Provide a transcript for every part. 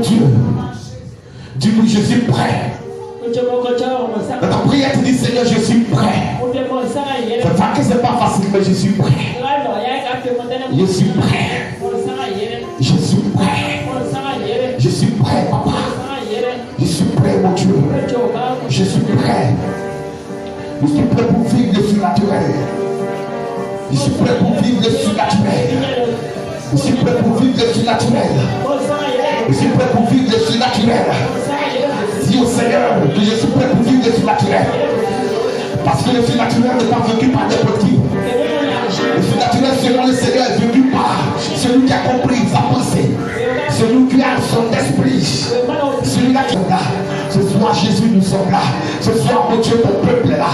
Dieu. Dis-lui, je suis prêt. Dans ta prière, tu dis, Seigneur, je suis prêt. C'est pas que c'est pas facile, mais je suis prêt. Je suis prêt. Je suis prêt. Je suis prêt, papa. Je suis prêt, mon Dieu. Je suis prêt. Je suis prêt pour vivre le surnaturel. Je suis prêt pour vivre le surnaturel. Je suis prêt pour vivre le surnaturel. Je suis prêt pour vivre le surnaturel. Dis au Seigneur que je suis prêt pour vivre le surnaturel. Parce que le surnaturel n'est pas vécu par n'importe qui. Le surnaturel selon le Seigneur est vécu par celui qui a compris sa pensée. Celui qui a son esprit. Celui-là qui est là. Ce soir Jésus, nous sommes là. Ce soir, mon Dieu, ton peuple est là.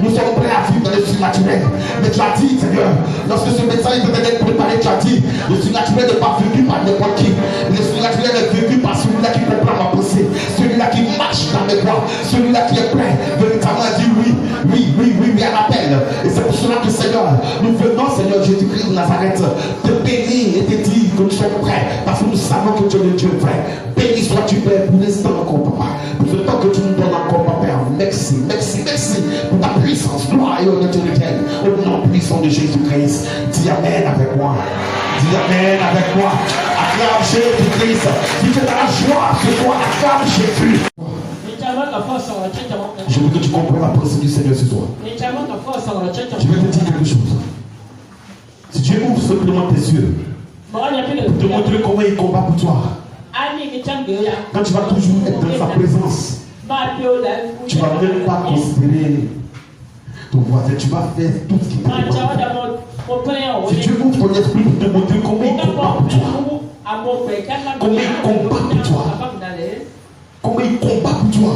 Nous sommes prêts à vivre dans le surnaturel. Mais tu as dit, Seigneur, lorsque ce médecin il devait être préparé, tu as dit, le surnaturel n'est pas vécu par n'importe qui. Le surnaturel est vécu par celui-là qui comprend ma pensée. Celui-là qui marche dans mes voies. Celui-là qui est prêt, véritablement à dire oui, à l'appel. Et c'est pour cela que, Seigneur, nous venons, Seigneur Jésus-Christ de Nazareth, te bénir et te dire que nous sommes prêts. Parce que nous savons que tu es le Dieu vrai. Béni sois-tu, Père, pour l'instant encore, papa. Pour le temps que tu nous donnes encore, papa. Merci pour ta puissance, gloire et honneur éternelle. Au nom puissant de Jésus-Christ. Dis Amen avec moi. Dis Amen avec moi. Acclame Jésus-Christ. Si tu es dans la joie, ce soir, acclame Jésus. Je veux que tu comprennes la pensée du Seigneur ce soir. Je veux te dire quelque chose. Si Dieu ouvre simplement tes yeux pour te montrer comment il combat pour toi, quand tu vas toujours être dans sa présence, tu ne vas même pas considérer ton voisin, tu vas faire tout ce qui t'arrive. Si Dieu ouvre ton esprit pour te montrer comment il combat pour toi, comment il combat pour toi, comment il combat pour toi,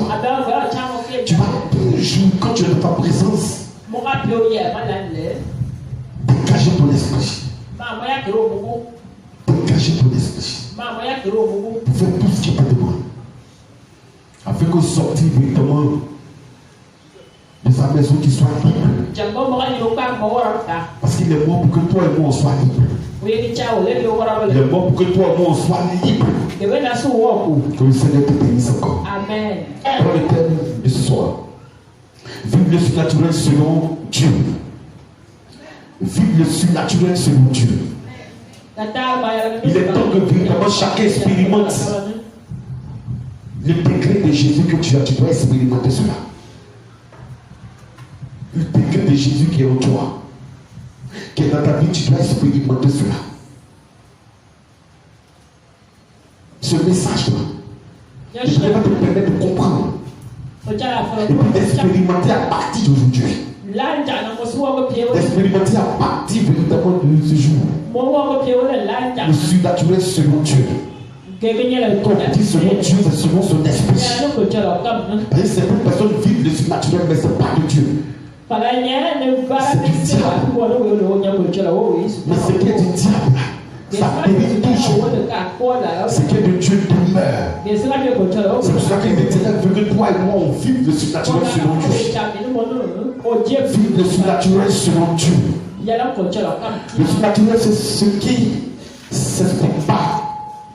tu vas toujours, quand tu es dans ta présence, dégager ton esprit. Dégager ton esprit. Pour faire tout ce qui te demande. Afin que sortir véritablement de sa maison qui soit libre. Parce qu'il est mort pour que toi et moi on soit libres. Il est mort pour que toi et moi on soit libres. Que le Seigneur te bénisse encore. Amen. Dans le thème de ce soir, vive le surnaturel selon Dieu. Vive le surnaturel selon Dieu. Il est temps que véritablement chacun expérimente le degré de Jésus que tu as. Tu dois expérimenter cela. Le degré de Jésus qui est en toi, qui est dans ta vie, tu dois expérimenter cela. Ce message-là, je ne vais pas te permettre de comprendre et puis d'expérimenter à partir d'aujourd'hui. D'expérimenter à partir véritablement de ce jour. Le surnaturel selon Dieu. Quand on dit selon Dieu, c'est selon son esprit. Parce que certaines personnes vivent le surnaturel, mais ce n'est pas de Dieu. C'est du diable. Mais ce qui est du diable, ça périt toujours. Ce qui est de Dieu demeure. C'est pour cela qu'il dit que toi et moi on vive le surnaturel selon Dieu. Vive le surnaturel selon Dieu. Le surnaturel, c'est ce qui ne s'explique pas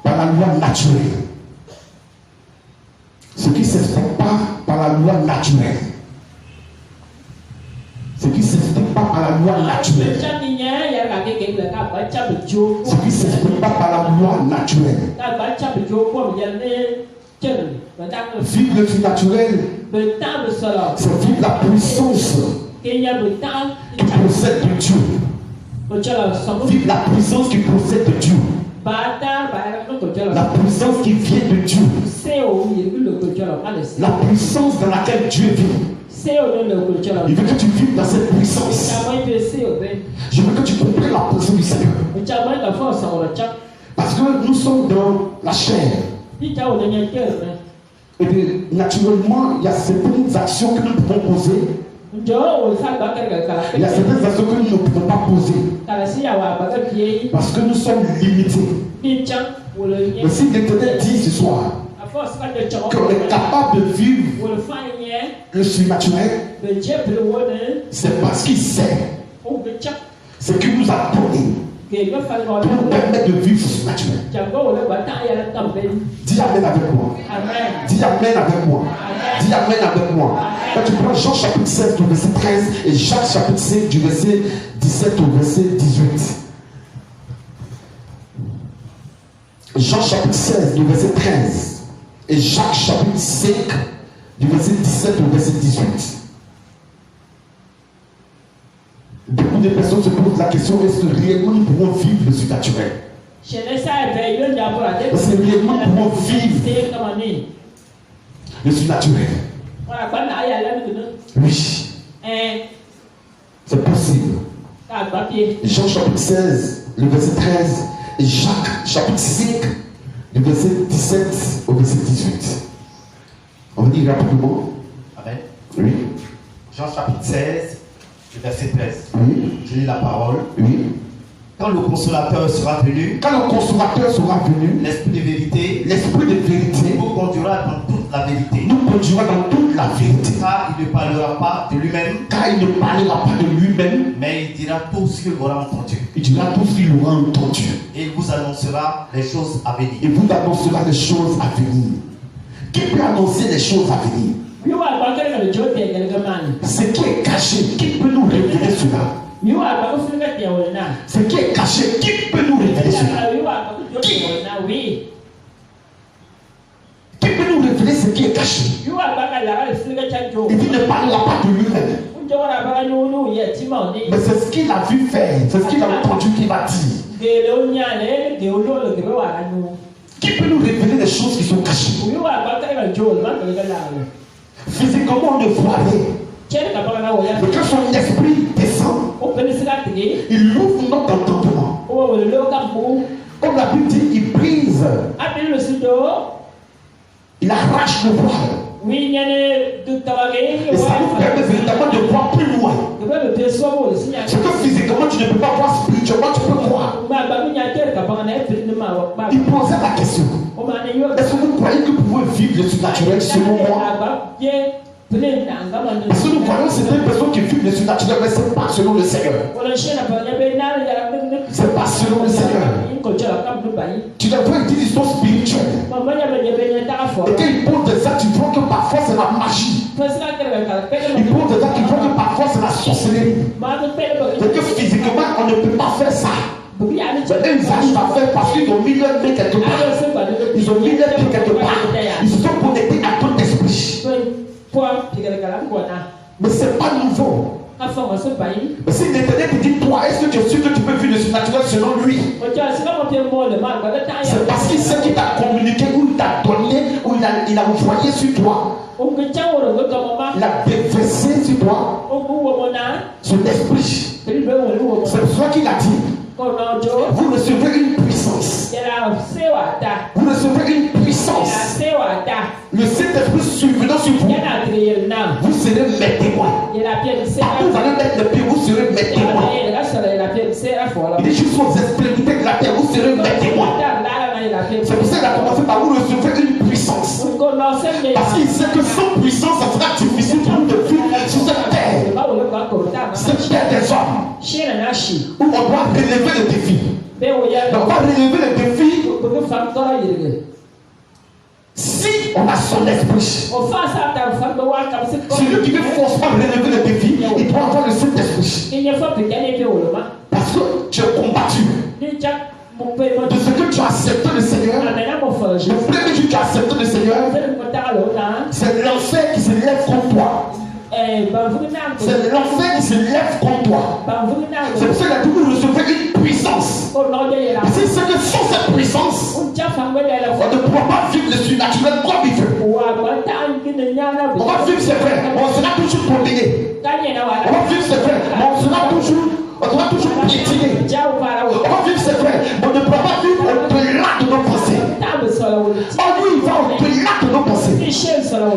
par la loi naturelle. Ce qui ne s'explique pas par la loi naturelle. Ce qui ne s'explique pas par la loi naturelle. Ce qui ne s'explique pas par la loi naturelle. Vivre le surnaturel, c'est vivre la puissance qui procède de Dieu. Vivre la puissance qui procède de Dieu. La puissance qui vient de Dieu. La puissance dans laquelle Dieu vit. Il veut que tu vives dans cette puissance. Je veux que tu comprennes la pensée du Seigneur. Parce que nous sommes dans la chair. Et puis, naturellement, il y a certaines actions que nous pouvons poser. Il y a certaines actions que nous ne pouvons pas poser. Parce que nous sommes limités. Mais si l'Éternel dit ce soir qu'on est capable de vivre le surnaturel, c'est parce qu'il sait ce qu'il nous a donné pour nous permettre de vivre ce naturel. Dis Amen avec moi. Dis Amen avec moi. Dis Amen avec moi. Quand tu prends Jean chapitre 16 du verset 13 et Jacques chapitre 5 du verset 17 au verset 18. Jean chapitre 16 du verset 13 et Jacques chapitre 5 du verset 17 au verset 18. Beaucoup de personnes se posent la question, est-ce que réellement nous pouvons vivre le surnaturel? Est-ce que réellement nous pouvons vivre le surnaturel? Oui. C'est possible. Jean chapitre 16, le verset 13 et Jacques chapitre 5, le verset 17 au verset 18. On va dire rapidement. Amen. Oui. Jean chapitre 16, le verset 13. Oui. Je lis la parole. Oui. Quand le consolateur sera venu, l'esprit de vérité, vous conduira dans toute la vérité. Car il ne parlera pas de lui-même, mais il dira tout ce qu'il aura entendu. Et il vous annoncera les choses à venir. Qui peut annoncer les choses à venir? Ce qui est caché, qui peut nous révéler cela? Ce qui est caché, qui peut nous révéler cela? Qui peut nous révéler ce qui est caché? Il ne parlera pas de lui-même. Mais c'est ce qu'il a vu faire, c'est ce qu'il a entendu qu'il va dire. Qui peut nous révéler des choses qui sont cachées? Physiquement, on ne voit rien. Mais quand son esprit descend, il ouvre notre entendement. Comme la Bible dit, il brise, il arrache le voile. Et ça nous permet véritablement de voir plus loin. Ce que physiquement tu ne peux pas voir, spirituellement tu peux voir. Il posait la question, est-ce que vous croyez que vous pouvez vivre le surnaturel selon moi? Parce que nous voyons certaines personnes qui vivent le surnaturel, mais ce n'est pas selon le Seigneur. C'est pas selon le Seigneur. Tu dois voir une histoire spirituelle. Et quand il pose des actes, tu vois que parfois c'est la magie. Il pose des actes, tu vois que parfois c'est la sorcellerie. C'est que physiquement on ne peut pas faire ça. Mais eux, ils arrivent à faire parce qu'ils ont mis leur main quelque part. Ils ont mis leur pied quelque part. Ils se sont connectés à ton esprit. Mais ce n'est pas nouveau. Mais si l'Éternel te dit, toi, est-ce que tu es sûr que tu peux vivre le surnaturel selon lui? C'est parce qu'il sait qu'il t'a communiqué, ou il t'a donné, ou il a envoyé sur toi. Il a déversé sur toi son esprit. C'est pour ça qu'il a dit, vous recevez une puissance. Vous recevez une puissance. Le Saint-Esprit survenant sur vous, vous serez mes témoins. Partout vous allez mettre le pied, vous serez mes témoins. Il dit juste aux extrémités de la terre, vous serez mes témoins. C'est pour ça qu'il a commencé par vous recevoir une puissance. Parce qu'il sait que sans puissance, ça sera difficile pour nous de vivre sur cette terre. Cette terre des hommes. Où on doit relever le défi. Mais on va relever le défi si on a son esprit. Celui qui veut forcément relever le défi, il doit avoir le Saint-Esprit. Parce que tu es combattu. De ce que tu as accepté le Seigneur, le premier jour que tu as accepté le Seigneur, c'est l'enfer qui se lève contre toi. C'est l'enfer qui se lève contre toi. C'est pour ça que vous recevez une puissance. C'est ce que sans cette puissance, on ne pourra pas vivre le surnaturel comme il veut. On va vivre, c'est vrai, on sera toujours condamné. On va vivre, c'est vrai, mais on sera toujours piétiné. On va vivre, c'est vrai, mais on ne pourra pas vivre au-delà de nos pensées. Oh lui, il va au-delà de nos pensées.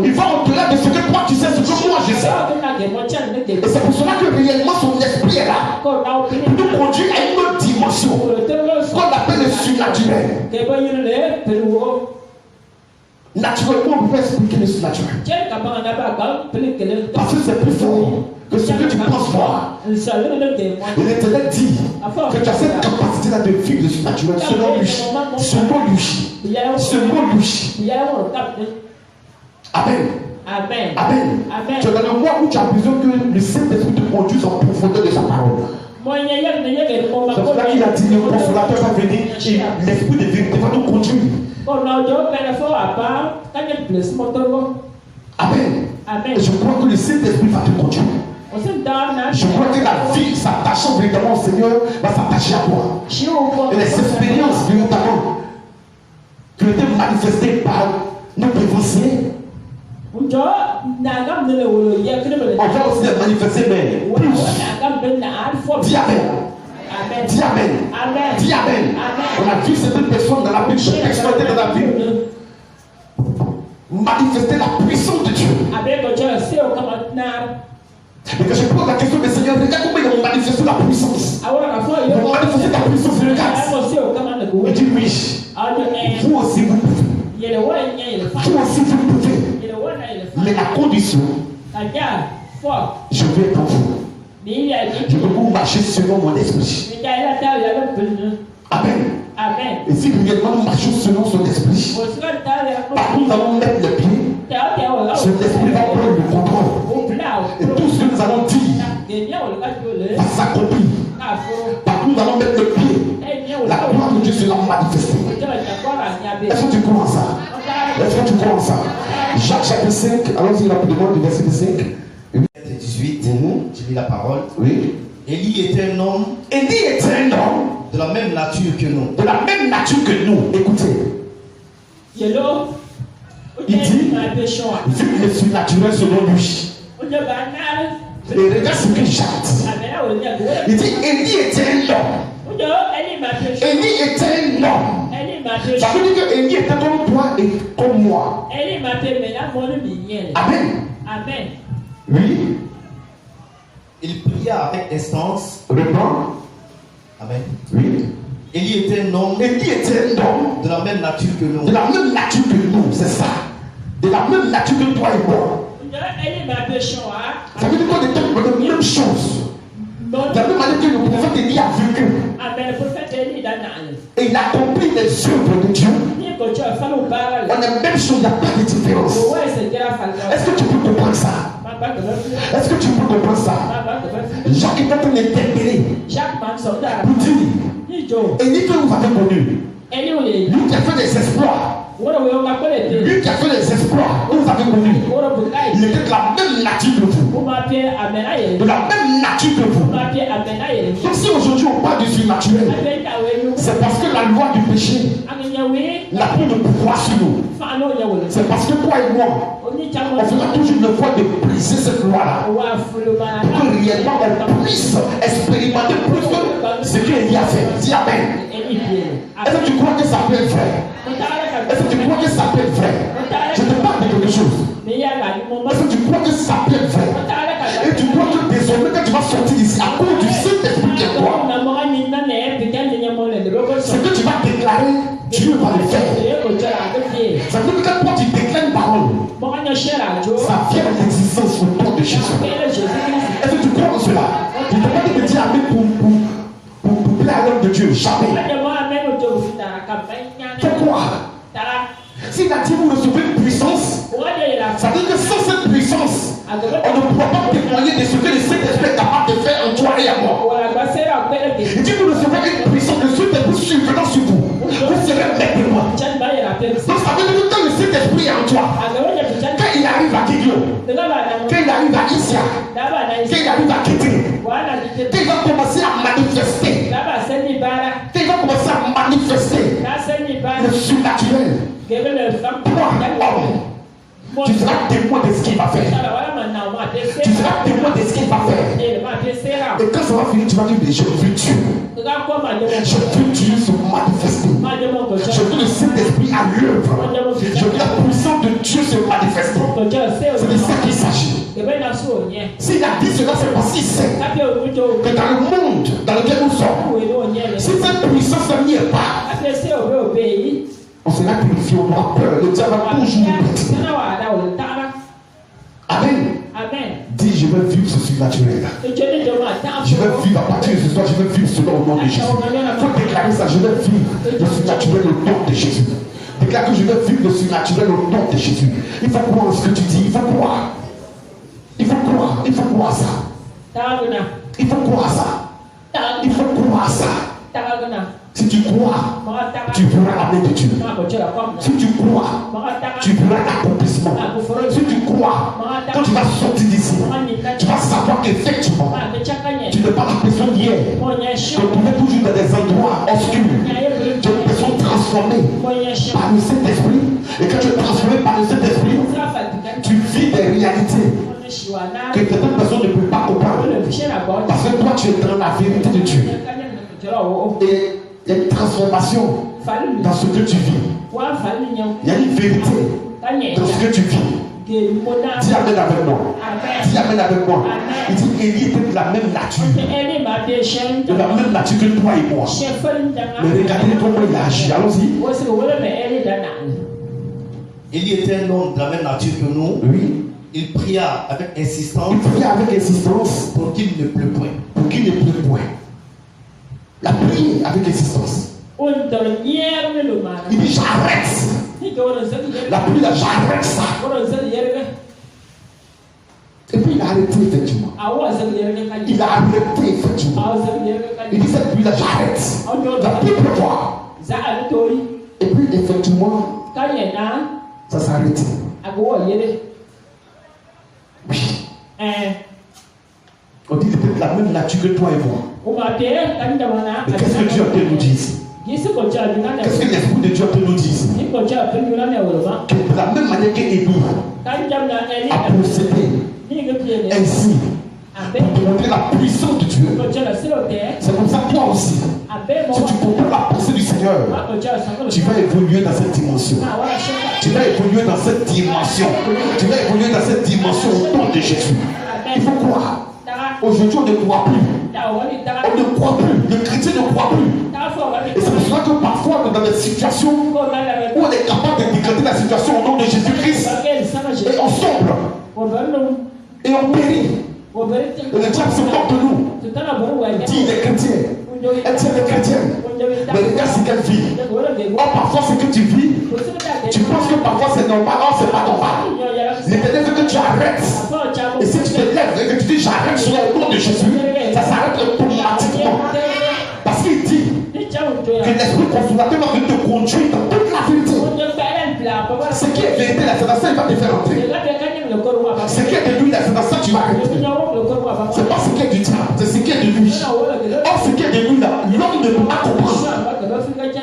Il va au-delà de ce que toi tu sais, ce que moi je sais. Et c'est pour cela que réellement son esprit est là. Pour nous conduire à une autre dimension qu'on appelle le surnaturel. Naturellement, on peut expliquer le surnaturel. Parce que c'est plus fort que ce que tu penses voir. Et l'Éternel dit que tu as cette capacité là de vivre le surnaturel selon lui. Selon lui. Selon lui. Amen. Amen. Amen. Tu es dans le mois où tu as besoin que le Saint-Esprit te conduise en profondeur de sa parole. C'est pour ça qu'il a dit le consolateur va venir et l'Esprit de vérité va nous conduire. Amen. Et je crois que le Saint-Esprit va te conduire. Je crois que la vie s'attachant véritablement au Seigneur va s'attacher à toi. Et les expériences véritablement qui ont été manifestées par nos préventionnels, on va aussi les manifester, mais plus. Dis Amen. Dis Amen. Dis Amen. On a vu certaines personnes dans la Bible, exploiter dans la Bible, manifester la puissance de Dieu. Et que je pose la question, mais Seigneur, regarde comment ils ont manifesté la puissance. Ils ont manifesté la puissance, regarde. Il dit oui. Vous aussi, vous pouvez. Vous aussi, vous pouvez. Mais la condition, je vais être en vous. Je veux que vous marchiez selon mon esprit. Amen. Et si réellement nous marchons selon son esprit, partout nous allons mettre le pied, son esprit va prendre le contrôle. Et tout ce que nous allons dire va s'accomplir. Partout nous allons mettre le pied, la gloire de Dieu sera manifestée. Est-ce que tu crois en ça? Est-ce que tu crois en ça? Jacques chapitre 5, allons-y rapidement du verset 5. 18, j'ai lu la parole. Oui. Élie était un homme. Élie était un homme de la même nature que nous. De la même nature que nous. Écoutez. Il dit, vu le surnaturel selon lui. Et regarde ce qu'il chante. Il dit, Élie était un homme. Élie était un homme. Ça veut dire que Élie était comme toi et comme moi. Amen. Amen. Oui. Il pria avec instance. Reprends. Amen. Oui. Élie était un homme. Élie était un homme de la même nature que nous. De la même nature que nous, c'est ça. De la même nature que toi et moi. Ça veut dire qu'on était dans la même chose. De la même manière que le prophète Élie a vécu. Et il a accompli les œuvres de Dieu. On a la même chose, il n'y a pas de différence. Est-ce que tu peux comprendre ça? Est-ce que tu peux comprendre ça? Jacques est en train d'interpeller pour dire, Élie que vous avez connu, lui qui a fait des exploits. Lui qui a fait des exploits, vous avez connu. Il était de la même nature que vous. De la même nature que vous. Donc si aujourd'hui on parle du surnaturel, c'est parce que la loi du péché n'a plus de pouvoir sur nous. C'est parce que toi et moi, on fera toujours une fois de briser cette loi-là. Pour que réellement on puisse expérimenter plus que ce qu'il y a fait. Dis Amen. Est-ce que tu crois que ça peut être vrai? Est-ce que tu crois que ça peut être vrai? Je te parle de quelque chose. Est-ce que tu crois que ça peut être vrai? Et tu crois que désormais quand tu vas sortir d'ici, à cause du Saint-Esprit qui est toi, ce que tu vas déclarer, Dieu va le faire. Ça veut dire que quand tu déclares une parole, ça vient en existence au nom de Jésus. Est-ce que tu crois en cela? Tu ne peux pas te dire Amen pour plaire à l'homme de Dieu. Jamais. Pourquoi? S'il a dit vous recevez une puissance, ça veut dire que sans cette puissance, on ne pourra pas témoigner de ce que le Saint-Esprit est capable de faire en toi et à moi. Il dit vous recevez une puissance, le Saint-Esprit survenant sur vous. Vous serez maître de moi. Donc ça veut dire que quand le Saint-Esprit est en toi, quand il arrive à Gideon, quand il arrive à Isia, quand il arrive à Kété, quand il va commencer à manifester, quand il va commencer à manifester le surnaturel, toi, homme, tu seras témoin de ce qu'il va faire. Tu seras témoin de ce qu'il va faire. Et quand ça va finir, tu vas dire, je veux Dieu. Je veux Dieu se manifester. Je veux le Saint-Esprit à l'œuvre. Je veux la puissance de Dieu se manifester. C'est de ça qu'il s'agit. S'il a dit cela, c'est parce qu'il sait que dans le monde dans lequel nous sommes, si cette puissance n'y est pas, on sera purifié, on aura peur. Le diable va toujours nous battre. Amen. Dis, je veux vivre ce surnaturel. Je veux vivre à partir de ce soir, je veux vivre selon le nom de Jésus. Il faut déclarer. Déclarez ça, je vais vivre le surnaturel au nom de Jésus. Déclare que je vais vivre le surnaturel au nom de Jésus. Il faut croire en ce que tu dis, il faut croire. Il faut croire, il faut croire ça. Il faut croire ça. Il faut croire ça. Si tu crois, tu verras la main de Dieu. Si tu crois, tu verras l'accomplissement. Si tu crois, quand tu vas sortir d'ici, tu vas savoir qu'effectivement, tu n'as pas l'impression d'hier. Tu te trouvais toujours dans des endroits obscurs. Tu as l'impression transformée par le Saint-Esprit. Et quand tu es transformé par le Saint-Esprit, tu vis des réalités que certaines personnes ne peuvent pas comprendre. Parce que toi, tu es dans la vérité de Dieu. Et il y a une transformation dans ce que tu vis. Il y a une vérité dans ce que tu vis. Dis amen avec moi. Dis amen avec moi. Il dit Élie était de la même nature. De la même nature que toi et moi. Mais regardez comment il a agi. Allons-y. Élie était un homme de la même nature que nous. Oui. Il pria avec insistance. Il pria avec insistance pour qu'il ne pleut point. Pour qu'il ne pleut point. La prière avec insistance. Il dit j'arrête. La pluie là, j'arrête ça. Et puis il a arrêté effectivement. Il a arrêté effectivement. Il dit cette pluie là, j'arrête. La pluie pleuvoir. Et puis effectivement, ça s'est arrêté. Oui. On dit peut-être la même nature que toi et moi. Mais qu'est-ce que Dieu a pu nous dire ici? Qu'est-ce que l'Esprit de Dieu a pu nous dire ici? Que de la même manière qu'Élie a procédé ainsi pour montrer la puissance de Dieu, c'est comme ça que toi aussi, si tu comprends la pensée du Seigneur, tu vas évoluer dans cette dimension. Tu vas évoluer dans cette dimension. Tu vas évoluer dans cette dimension au nom de Jésus. Il faut croire. Aujourd'hui, on ne croit plus. On ne croit plus. Le chrétien ne croit plus. Et c'est pour cela que parfois, on est dans des situations où on est capable de décréter la situation au nom de Jésus-Christ. Et on sombre. Et on périt. Et le diable se moque de nous. Dit les chrétiens. Elle tient les chrétiennes. Mais regarde ce qu'elle vit. Or, parfois, ce que tu vis, tu penses que parfois c'est normal. Or, c'est pas normal. L'éternel veut que tu arrêtes. Et si tu te lèves et que tu dis j'arrête sur le nom de Jésus, ça s'arrête automatiquement. Parce qu'il dit que l'Esprit consolateur va te conduire dans toute la vérité. Ce qui est vérité, là, c'est dans ça il va te faire entrer. Ce qui est de lui, là, c'est dans ça tu vas arrêter. C'est pas ce qui est du diable, c'est ce qui est de lui. Or, ce qui est de lui, là, l'homme ne peut pas comprendre.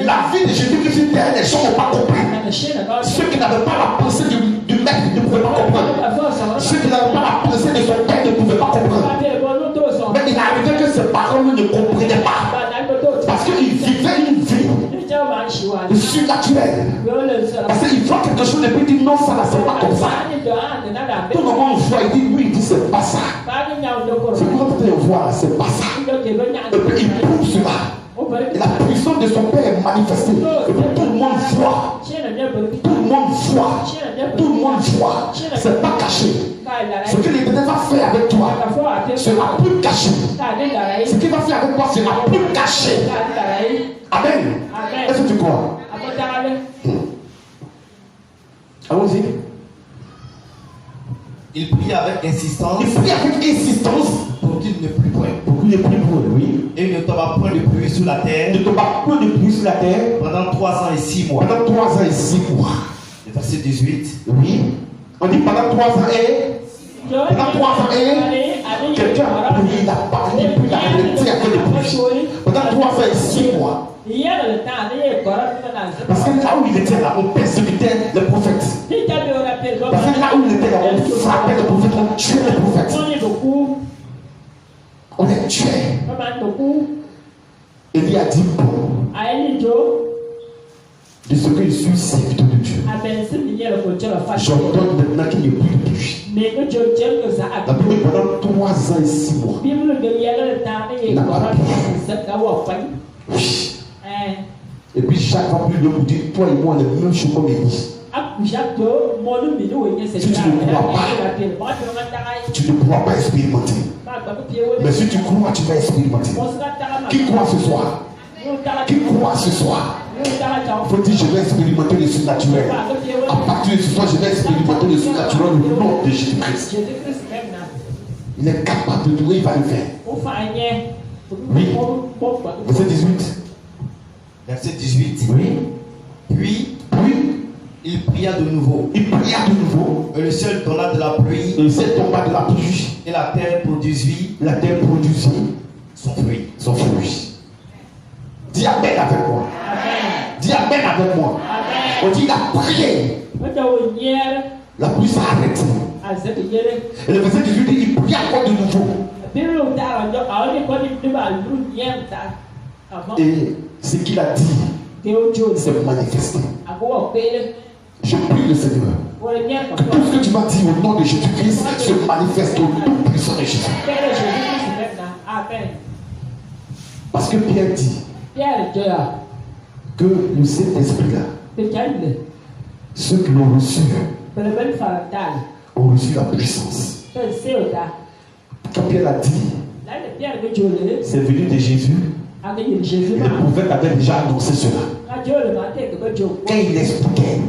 La vie de Jésus-Christ, les gens ne vont pas comprendre. Ceux qui n'avaient pas la pensée du maître ne pouvaient pas comprendre. Ceux qui n'avaient pas la pensée de son père ne pouvaient pas comprendre. Mais il arrivait que ses parents ne comprenaient pas. Parce qu'il vivait une vie surnaturelle. Parce qu'il voit quelque chose et puis il dit non, ça là, c'est pas comme ça. Tout le monde on voit, il dit oui, il dit c'est pas ça. C'est quand on voit, c'est pas ça. Et puis il prouve cela. Et la puissance de son père est manifestée. Et puis tout le monde voit. Tout le monde voit. Tout le monde voit. C'est pas caché. Ce que l'Éternel va faire avec toi sera plus caché. Ce qu'il va faire avec toi sera plus caché. Amen. Est-ce que tu crois? Allons-y. Il prie avec insistance. Il prie avec insistance pour qu'il ne plût point. Pour qu'il ne plût point, oui. Et il ne tomba point de pluie sur la terre. Il ne tomba point de pluie sur la terre. Pendant 3 ans et 6 mois. Pendant 3 ans et 6 mois. Le verset 18. Oui. On dit pendant 3 ans et. Pendant 3 ans et. Quelqu'un a prié, il a parlé, puis il a arrêté avec les pluies. Pendant 3 ans et 6 mois. Parce que là où il était là, on persécutait les prophètes. Parce que là où il était là, on frappait les prophètes, on tuait les prophètes. On les tuait. Élie a dit bon. De ce que je suis serviteur de Dieu. J'ordonne maintenant qu'il n'y ait plus de pluie. La pluie pendant 3 ans et 6 mois. Il n'a pas plu. Oui. Et puis chaque fois plus de vous dire, toi et moi, on est le même chose comme Élie. Si tu ne crois pas, tu ne pourras pas expérimenter. Mais si tu crois, tu vas expérimenter. Qui croit ce soir? Qui croit ce soir? Il faut dire, je vais expérimenter le surnaturel. À partir de ce soir, je vais expérimenter le surnaturel au nom de Jésus-Christ. Il est capable de tout, il va le faire. Oui. Verset 18. Verset 18. Oui. Puis, il pria de nouveau. Il pria de nouveau. Et le ciel donna de la pluie. Et le ciel tomba de la pluie. Et la terre produisit. La terre produisit son fruit. Son fruit. Dis Amen avec moi. Dis Amen avec moi. On dit il a prié. La pluie s'arrête. Et le verset 18 dit il prie encore de nouveau. Et ce qu'il a dit s'est manifesté. Je prie le Seigneur que tout ce que tu m'as dit au nom de Jésus-Christ se manifeste au nom puissant de Jésus. Parce que Pierre dit que le Saint-Esprit là, ceux qui l'ont reçu ont reçu la puissance. Quand Pierre a dit, c'est venu de Jésus. Et le prophète avait déjà annoncé cela. Quand il expliquait,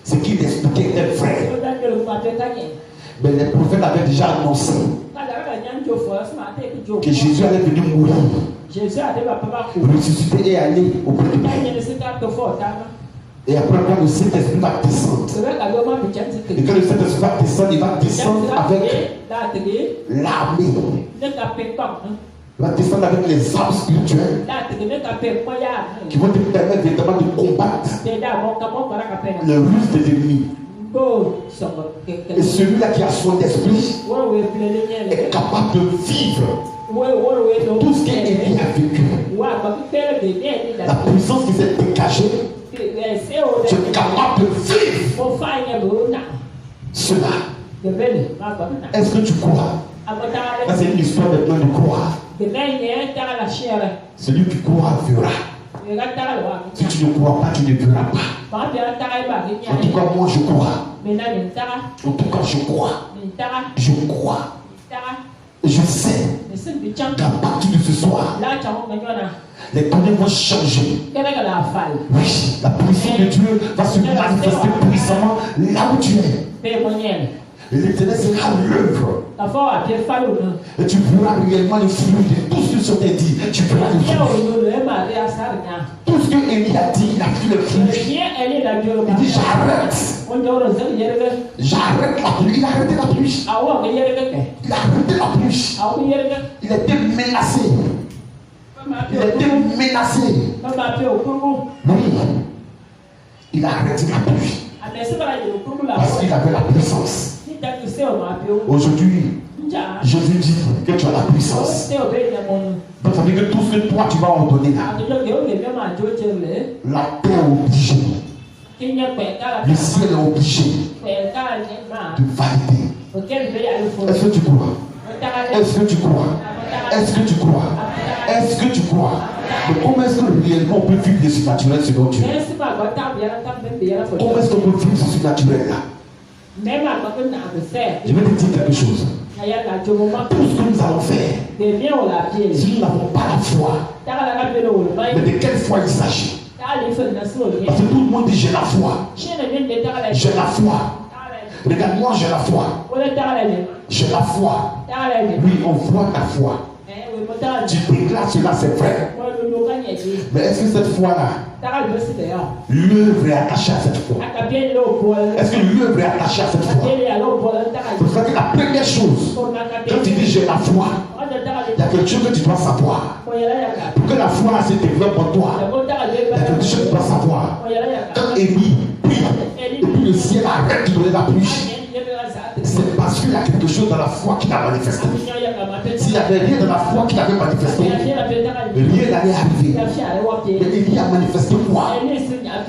ce qu'il expliquait était vrai. Mais les prophètes avaient déjà annoncé que Jésus allait venir mourir, ressusciter et aller auprès de Père. Et après, quand le Saint-Esprit va descendre, et quand le Saint-Esprit va descendre, il va descendre avec l'armée. Il va descendre avec les armes spirituelles qui vont te permettre évidemment de combattre le ruse des ennemis. Et celui-là qui a son esprit est capable de vivre tout ce qu'Élie a vécu. La puissance qui s'est dégagée, tu es capable de vivre cela. Est-ce que tu crois? Là, c'est une histoire de plein de croire. Celui qui croit verra. Si tu ne crois pas, tu ne verras pas. En tout cas, moi je crois. En tout cas, je crois. Je crois. Et je sais qu'à partir de ce soir, les données vont changer. Oui, la puissance de Dieu va se manifester puissamment là où tu es. Et l'Éternel sera l'œuvre. Et tu verras réellement le fruit de tout ce que je t'ai dit. Tu verras le fruit. Tout ce que Élie a dit, il a vu le fruit. Il dit j'arrête. J'arrête la pluie. Il a arrêté la pluie. Il a arrêté la pluie. Il était menacé. Il était menacé. Oui. Il a arrêté la pluie. Parce qu'il avait la puissance. Aujourd'hui, Jésus dit que tu as la puissance. Donc ça veut dire que tout ce que toi tu vas ordonner là, la terre est obligée, le ciel est obligé de valider. Est-ce que tu crois? Est-ce que tu crois? Est-ce que tu crois? Est-ce que tu crois? Mais comment est-ce que réellement on peut vivre des surnaturels selon Dieu? Comment est-ce qu'on peut vivre ce surnaturel là? Je vais te dire quelque chose. Tout ce que nous allons faire, si nous n'avons pas la foi, mais de quelle foi il s'agit? Parce que tout le monde dit j'ai la foi. J'ai la foi. Regarde-moi, j'ai la foi. J'ai la foi. Oui, on voit ta foi. Tu déclares cela, c'est vrai. Mais est-ce que cette foi-là, l'œuvre est attachée à cette foi? Est-ce que l'œuvre est attachée à cette foi? C'est que la première chose, quand tu dis j'ai la foi, il y a quelque chose que tu dois savoir. Pour que la foi se développe en toi, il y a quelque chose que tu dois savoir. Quand Élie prie, et puis le ciel arrête de donner la pluie, c'est parce qu'il y a quelque chose dans la foi qui l'a manifesté. S'il n'y avait rien dans la foi qui l'avait manifesté, rien n'allait arriver. Mais Élie a manifesté quoi?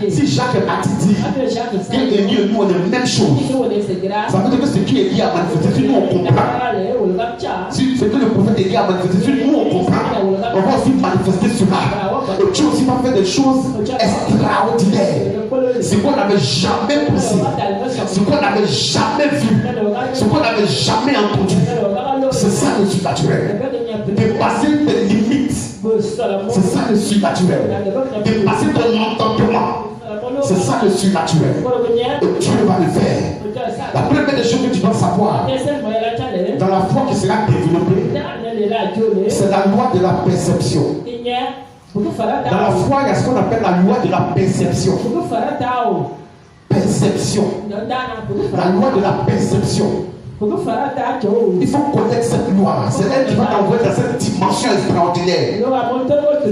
Si Jacques est parti dire que Élie et nous on est la même chose, ça veut dire que ce qu'Élie a manifesté, si nous on comprend. Si ce que le prophète Élie a manifesté, si nous on comprend, on va aussi manifester cela. Et Dieu aussi va faire des choses extraordinaires. Ce qu'on n'avait jamais pensé, ce qu'on n'avait jamais vu, ce qu'on n'avait jamais entendu. C'est ça le surnaturel. Dépasser tes limites. C'est ça le surnaturel. Dépasser ton entendement. C'est ça le surnaturel. Et Dieu va le faire. La première des choses que tu dois savoir dans la foi qui sera développée, c'est la loi de la perception. Dans la foi, il y a ce qu'on appelle la loi de la perception. Perception. La loi de la perception. Il faut connaître cette loi. C'est elle qui va t'envoyer dans cette dimension extraordinaire.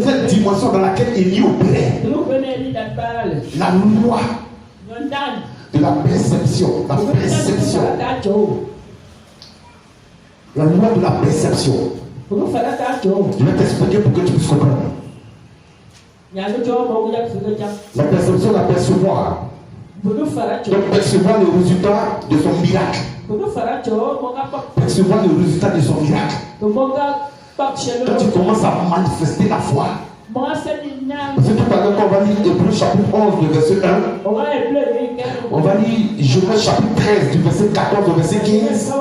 Cette dimension dans laquelle il y opérait. La loi de la perception. La perception. La loi de la perception. Je vais t'expliquer pour que tu puisses comprendre. La perception, la percevoir. Donc percevoir le résultat de son miracle. Percevoir le résultat de son miracle. Quand tu commences à manifester la foi. C'est tout à l'heure qu'on va lire Hébreux chapitre 11 du verset 1. On va lire Genèse chapitre 13 du verset 14 au verset 15.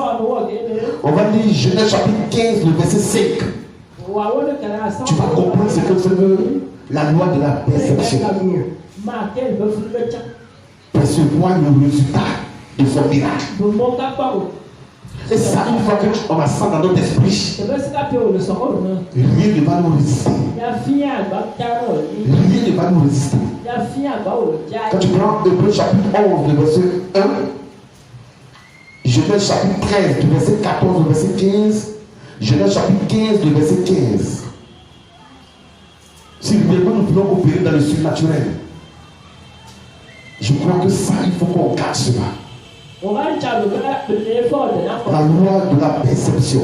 On va lire Genèse chapitre 15 du verset 5. Tu vas comprendre ce que c'est la loi de la perception. Percevoir le résultat de son miracle. Et ça, une fois qu'on va ça dans notre esprit, rien ne va nous résister. Rien ne va nous résister. Quand tu prends Hébreux chapitre 11, le verset 1, Genèse chapitre 13, du verset 14 au verset 15, Genèse chapitre 15, du verset 15. Si réellement nous voulons opérer dans le surnaturel, je crois que ça, il faut qu'on garde cela. La loi de la perception.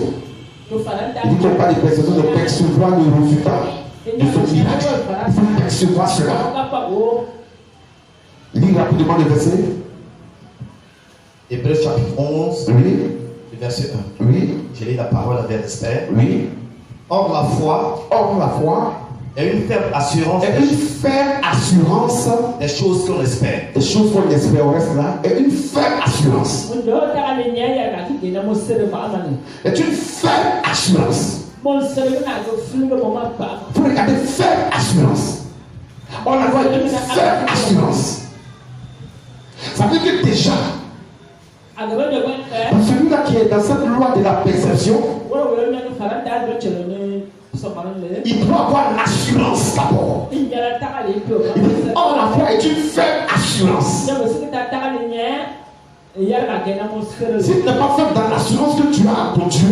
Il ne faut pas de perception, de percevoir le résultat de son miracle. Il faut percevoir cela. Lis rapidement le verset. Hébreux chapitre 11, oui. Le verset 1. Oui. Je lis la parole avec respect. Oui. Or la foi est une ferme assurance. Des choses qu'on espère. Des choses qu'on espère, on reste là. Et une ferme assurance. Et une ferme assurance. Vous regardez, ferme assurance. On a une ferme assurance. Ça veut dire que déjà, celui-là qui est dans cette loi de la perception, il doit avoir l'assurance d'abord. Or, la foi est une ferme assurance. Si tu n'es pas ferme dans l'assurance que tu as en ton Dieu,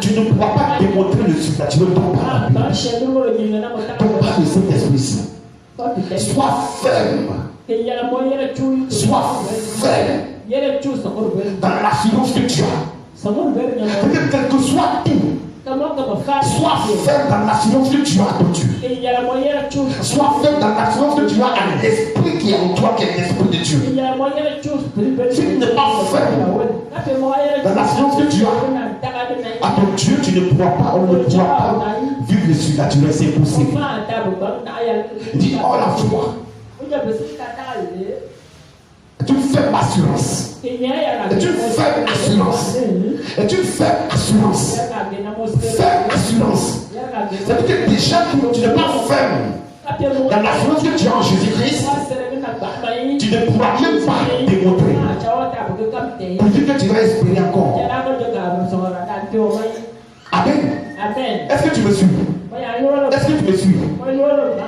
tu ne pourras pas démontrer le surnaturel dont parle le Saint-Esprit. Sois ferme. Sois ferme dans l'assurance que tu as. Peut-être quel que soit tout. Sois ferme dans l'assurance que tu as en Dieu. Sois ferme dans l'assurance que tu as à l'esprit qui est en toi, qui est l'esprit de Dieu. Si tu n'es pas ferme dans l'assurance que tu as à ton Dieu, tu ne pourras pas, on ne pourra pas vivre le surnaturel, c'est possible. Il dit, oh la foi. Et une ferme assurance. Et une ferme assurance. Et une ferme assurance. Ferme assurance. Ça veut dire que déjà tu n'es pas ferme dans l'assurance que tu as en Jésus-Christ. Tu ne pourras même pas démontrer. Pour dire que tu vas espérer encore. Amen. Est-ce que tu me suis? Est-ce que tu me suis?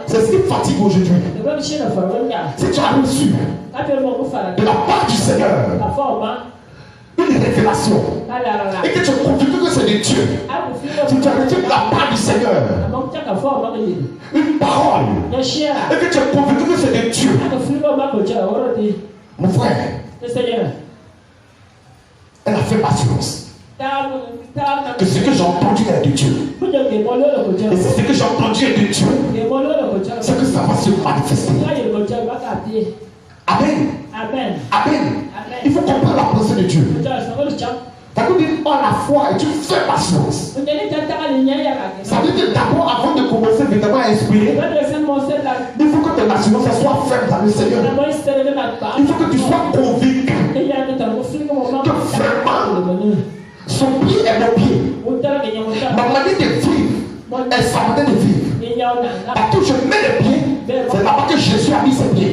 C'est ce qui fatigue aujourd'hui. Si tu as reçu de la part du Seigneur une révélation et que tu es convaincu que c'est de Dieu, si tu as reçu de la part du Seigneur une parole et que tu es convaincu que c'est de Dieu, mon frère, elle a fait assurance que ce que j'ai entendu est de Dieu. Et c'est ce que j'ai entendu est de Dieu. C'est que ça va se manifester. Amen. Amen. Il faut comprendre la pensée de Dieu. Ça veut dire, oh, la foi est une ferme assurance. Ça veut dire d'abord, avant de commencer vraiment à inspirer, il faut que ton assurance soit ferme dans le Seigneur. Il faut que tu sois convaincu que vraiment son pied est mon pied. Ma manière de vivre Elle s'abandonne de vivre. Partout je mets les pieds, c'est là-bas que Jésus a mis ses pieds.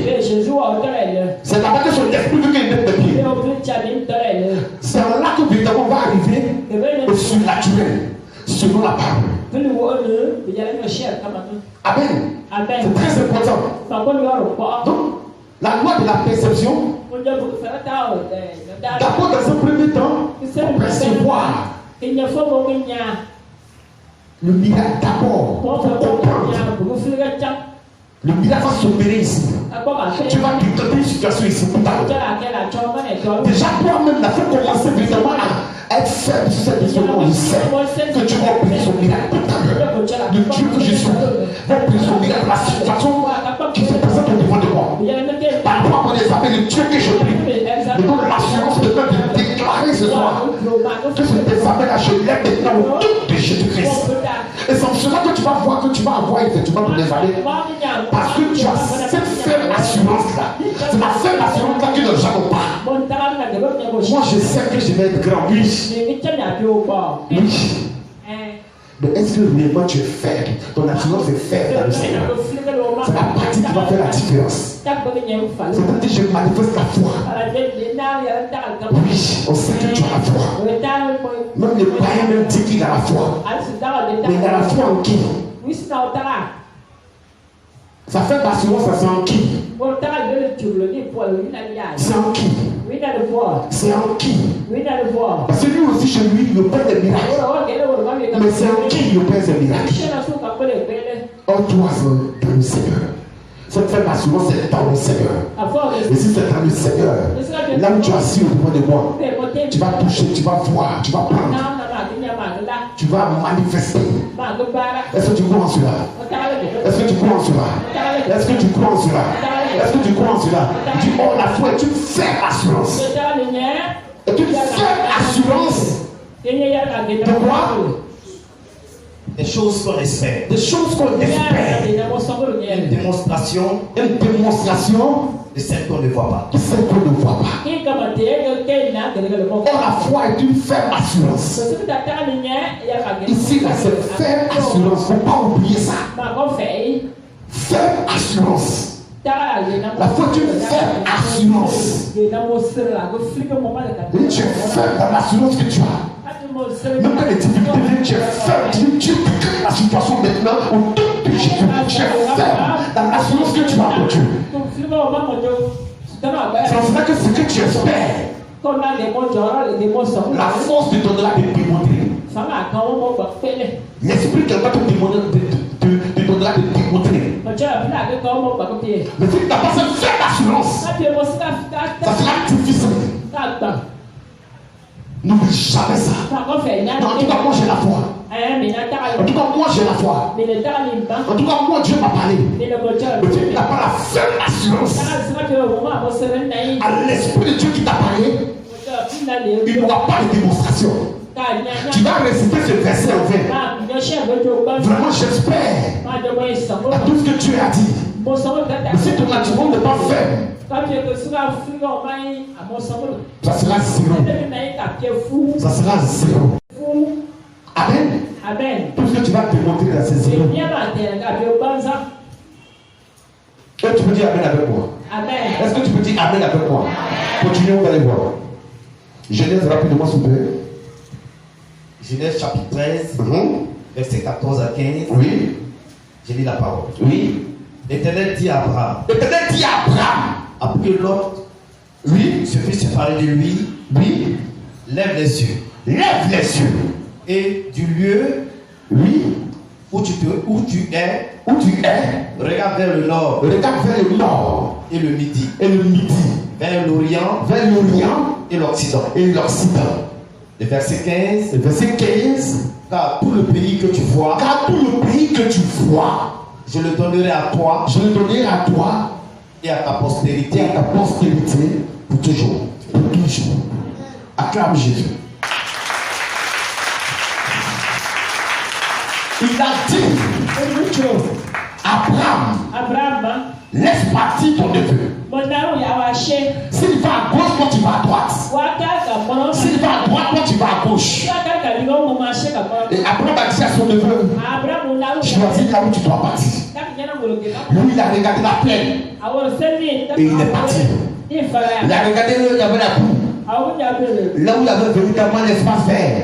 C'est là-bas que son esprit veut qu'il mette les pieds. C'est là que véritablement on va arriver au surnaturel, selon la parole. Amen. C'est très important. Donc, la loi de la perception, d'abord dans un premier temps, il faut percevoir le miracle d'abord. Le miracle va s'opérer ici. Tu vas déclencher une situation ici pour t'arrêter. Déjà toi-même, il faut commencer véritablement à être faible sur cette question. Je sais que tu vas opérer son miracle pour t'arrêter. Le Dieu que je suis va opérer son miracle. La situation qui se présente au devant de moi. Par rapport à mon examen, le Dieu que je prie, me donne l'assurance de déclarer ce soir que cet examen-là, je l'aime maintenant au nom de Jésus-Christ. Et c'est en cela que tu vas voir que tu vas avoir effectivement ton examen. Parce que tu as cette faible assurance-là. C'est la faible assurance-là que nous n'avons pas. Moi, je sais que je vais être grand. Oui. Oui. Mais est-ce que réellement tu es faible? Ton assurance est faible dans le Seigneur. C'est la partie qui va faire la différence. C'est-à-dire que je manifeste la foi. Oui, on sait que tu as la foi. Même le païen même dit qu'il a la foi. Mais il a la foi en qui? Ça fait l'assurance, c'est en qui? C'est en qui? C'est en qui? Parce que lui aussi chez lui, il opère des miracles. Mais c'est en qui il opère des miracles? En toi, c'est dans le Seigneur. Cette femme assurance, c'est dans le Seigneur. Et si c'est dans le Seigneur, là où tu es assis au devant de moi, tu vas toucher, tu vas voir, tu vas prendre. Tu vas manifester. Est-ce que tu crois en cela? Est-ce que tu crois en cela? Est-ce que tu crois en cela? Est-ce que tu crois en cela? Tu dis, oh, la foi est une faible assurance. Et une faible assurance de quoi? Des choses qu'on espère. Des choses qu'on espère. Une démonstration. Une démonstration de celle qu'on ne voit pas. De celle qu'on ne voit pas. Or, la foi est une faible assurance. Ici, là, c'est faible assurance. Il ne faut pas oublier ça. Faible assurance. La foi est une faible assurance. Et tu es faible dans l'assurance que tu as. Même dans les difficultés, tu es faible. Tu es la situation maintenant au nom de Jésus. Tu es faible dans l'assurance que tu as pour Dieu. C'est en cela que ce que tu espères, la force te donnera de démontrer. L'esprit qui va te donnera de démontrer. Mais si tu n'as pas cette faible assurance, ça sera difficile. N'oublie jamais ça. Non, en tout cas, moi j'ai la foi. En tout cas, moi j'ai la foi. En tout cas, moi Dieu m'a parlé. Mais tu n'as pas la faible assurance. À l'esprit de Dieu qui t'a parlé, il n'y aura pas de démonstration. Tu vas réciter ce verset en vain. Vraiment, j'espère à tout ce que Dieu a dit. Mais si ton naturel n'est pas faible, ça sera zéro. Ça sera zéro. Amen. Tout ce que tu vas démontrer dans ces zéros. Et tu peux dire Amen avec moi. Est-ce que tu peux dire Amen avec moi? Continuons, vous allez voir. Genèse rapidement, s'il vous plaît. Genèse chapitre 13, verset 14 à 15. Oui. Je lis la parole. Oui. L'Éternel dit à Abraham. Après que Lot se fit séparer de lui. Oui. Lève les yeux. Et du lieu où tu es, regarde vers le nord. Et le midi. Vers l'Orient. Et l'Occident. Le verset 15. Car tout le pays que tu vois. Je le donnerai à toi. Et à ta postérité. Pour toujours. Acclame Jésus. Il a dit, Abraham, laisse partir ton neveu. S'il va à gauche, toi tu vas à droite. S'il va à droite, toi tu vas à gauche. Et après, on va dire à son neveu, choisis là où tu dois partir. Lui, il a regardé la plaine. Et il est parti. Il a regardé là où il y avait la boue. Là où il y avait véritablement l'espace vert.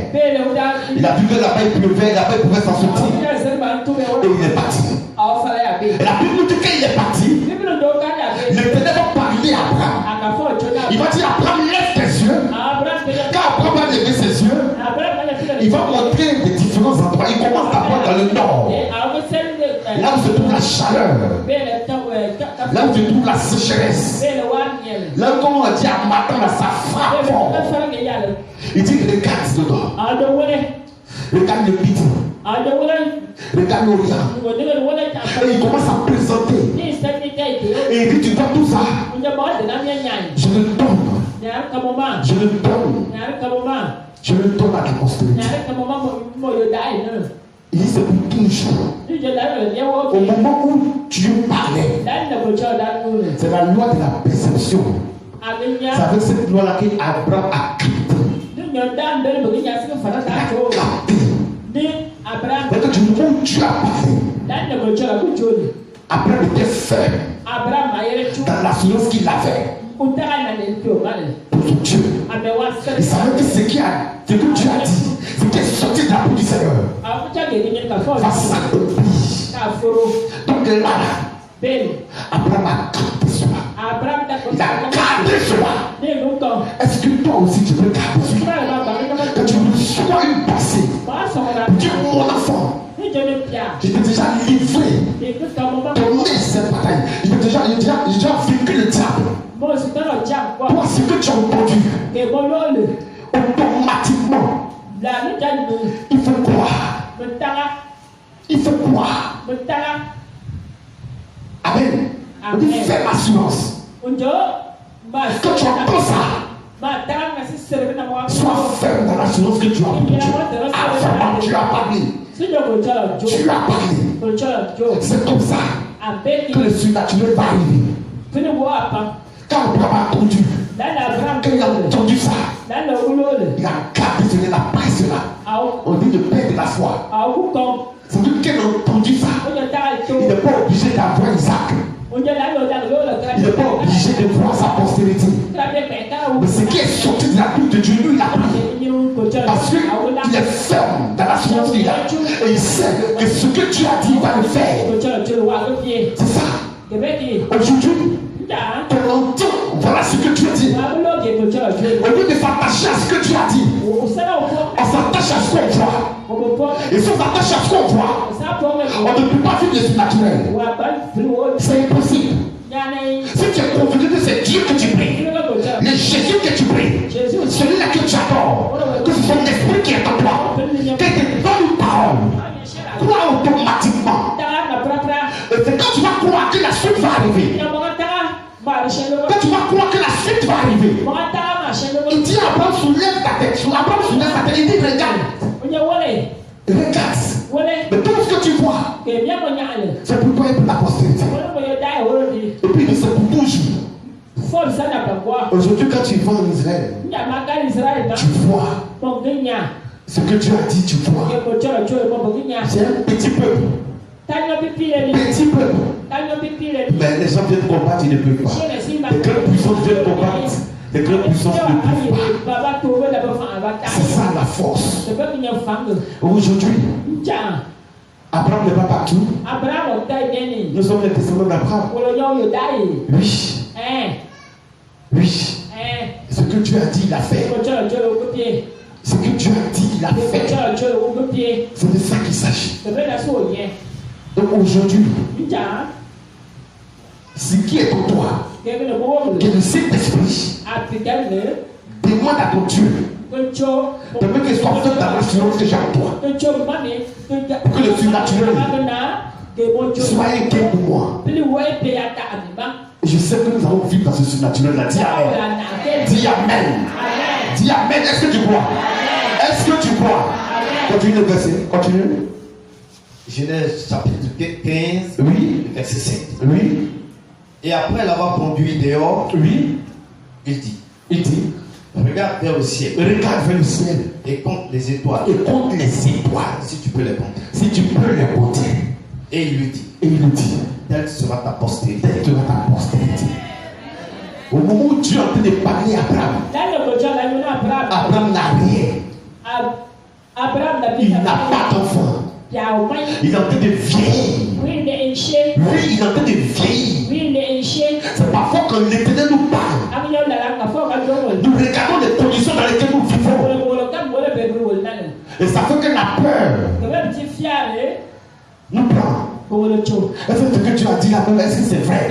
Il a vu que là-bas il pleuvait, là-bas il pouvait s'en sortir. Et il est parti. Et la Bible dit qu'il est parti. Le Ténèbre va parler à Abraham. Il va dire Abraham, lève tes yeux. Quand Abraham va lever ses yeux, il va montrer des différents endroits. Il commence d'abord dans le nord. Là où se trouve la chaleur. Là où se trouve la sécheresse. Là où, comme on dit à matin, ça frappe fort. Il dit regarde dedans. Regarde le midi. Regarde l'Orient. Et il commence à présenter. Et il dit tu dois tout ça. Je le donne. Je le donne. Je le donne à ta postérité. Il dit c'est pour toujours. Au moment où Dieu parlait, c'est la loi de la perception. C'est avec cette loi-là qu'Abraham a capté. Il a capté. Parce que du moment où Dieu a parlé, Abraham était ferme dans l'assurance qu'il avait pour son Dieu. Il savait que ce que Dieu a dit, ce qui est sorti de la bouche du Seigneur, va s'accomplir. Donc là, Abraham a gardé cela. Il a gardé cela. Est-ce que toi aussi tu peux garder cela? Que tu reçois une pensée. Dieu, mon enfant, je t'ai déjà livré. Donné cette bataille. J'ai déjà vaincu le diable. Toi, ce que tu as entendu, automatiquement, il faut croire. Il faut croire. Amen. Fais assurance. Quand tu entends ça, sois ferme dans l'assurance que tu as pour Dieu. Avant, tu as parlé. Tu as parlé. C'est comme ça que le surnaturel va arriver. Quand Abraham a entendu, quand il a entendu ça, il a gardé cela, il n'a pas cela. On dit le père de la foi. C'est lui qui a entendu ça. Il n'est pas obligé d'avoir Isaac. Il n'est pas obligé de voir sa postérité. Mais ce qui est sorti de la bouche de Dieu, lui, il a pris. Parce qu'il est ferme dans la science qu'il a. Et il sait que ce que Dieu a dit, il va le faire. C'est ça. Aujourd'hui, on entend, voilà ce que Dieu dit. Au lieu de s'attacher à ce que Dieu a dit, on s'attache à ce qu'on voit. Et si on s'attache à ce qu'on voit, on ne peut pas vivre le surnaturel. C'est impossible. Si tu es convaincu que c'est Dieu que tu pries, le Jésus que tu pries, celui-là que tu adores, que c'est son esprit qui est en toi, que te donne une parole, crois automatiquement. Et c'est quand tu vas croire que la suite va arriver. Quand tu vas croire que la suite va arriver, il dit à Abraham, soulève ta tête. Abraham soulève ta tête. Il dit regarde. Mais tout ce que tu vois, c'est pour toi et pour la postérité. Et puis c'est pour toujours. Aujourd'hui, quand tu vas en Israël, tu vois ce que Dieu a dit, tu vois. C'est un petit peuple. Petit peuple. Mais les gens viennent combattre, ils ne peuvent pas. Les grandes puissances viennent combattre. Les grandes puissances ne peuvent pas. C'est ça la force. Aujourd'hui, Abraham n'est pas partout. Nous sommes les descendants d'Abraham. Oui. Oui. Ce que Dieu a dit, il a fait. Ce que Dieu a dit, il a fait. C'est de ça qu'il s'agit. Donc aujourd'hui, ce qui est en toi, que le Saint-Esprit demande à ton Dieu de me que soit fait dans l'assurance que j'ai en toi, pour que le surnaturel soit un gain pour moi. Et je sais que nous allons vivre dans ce surnaturel-là. Dis Amen. Dis Amen. Dis Amen. Est-ce que tu crois? Est-ce que tu crois? Continue le verset. Continue. Genèse chapitre 15, oui. verset 7. Oui. Et après l'avoir conduit dehors, oui, il dit, regarde vers le ciel. Regarde vers le ciel. Et compte les étoiles. Et compte les étoiles. Si tu peux les compter. Si tu peux les compter. Et il lui dit. Telle sera ta postérité. Telle sera ta postérité. Au moment où Dieu est en train de parler à Abraham, Abraham n'a rien. Il n'a pas d'enfant. Il est en train de vieillir. Lui, il est en train de vieillir. C'est parfois quand l'Éternel nous parle. Nous regardons les conditions dans lesquelles nous vivons. Et ça fait que la peur nous prend. Est-ce que ce que tu as dit là-bas, est-ce que c'est vrai?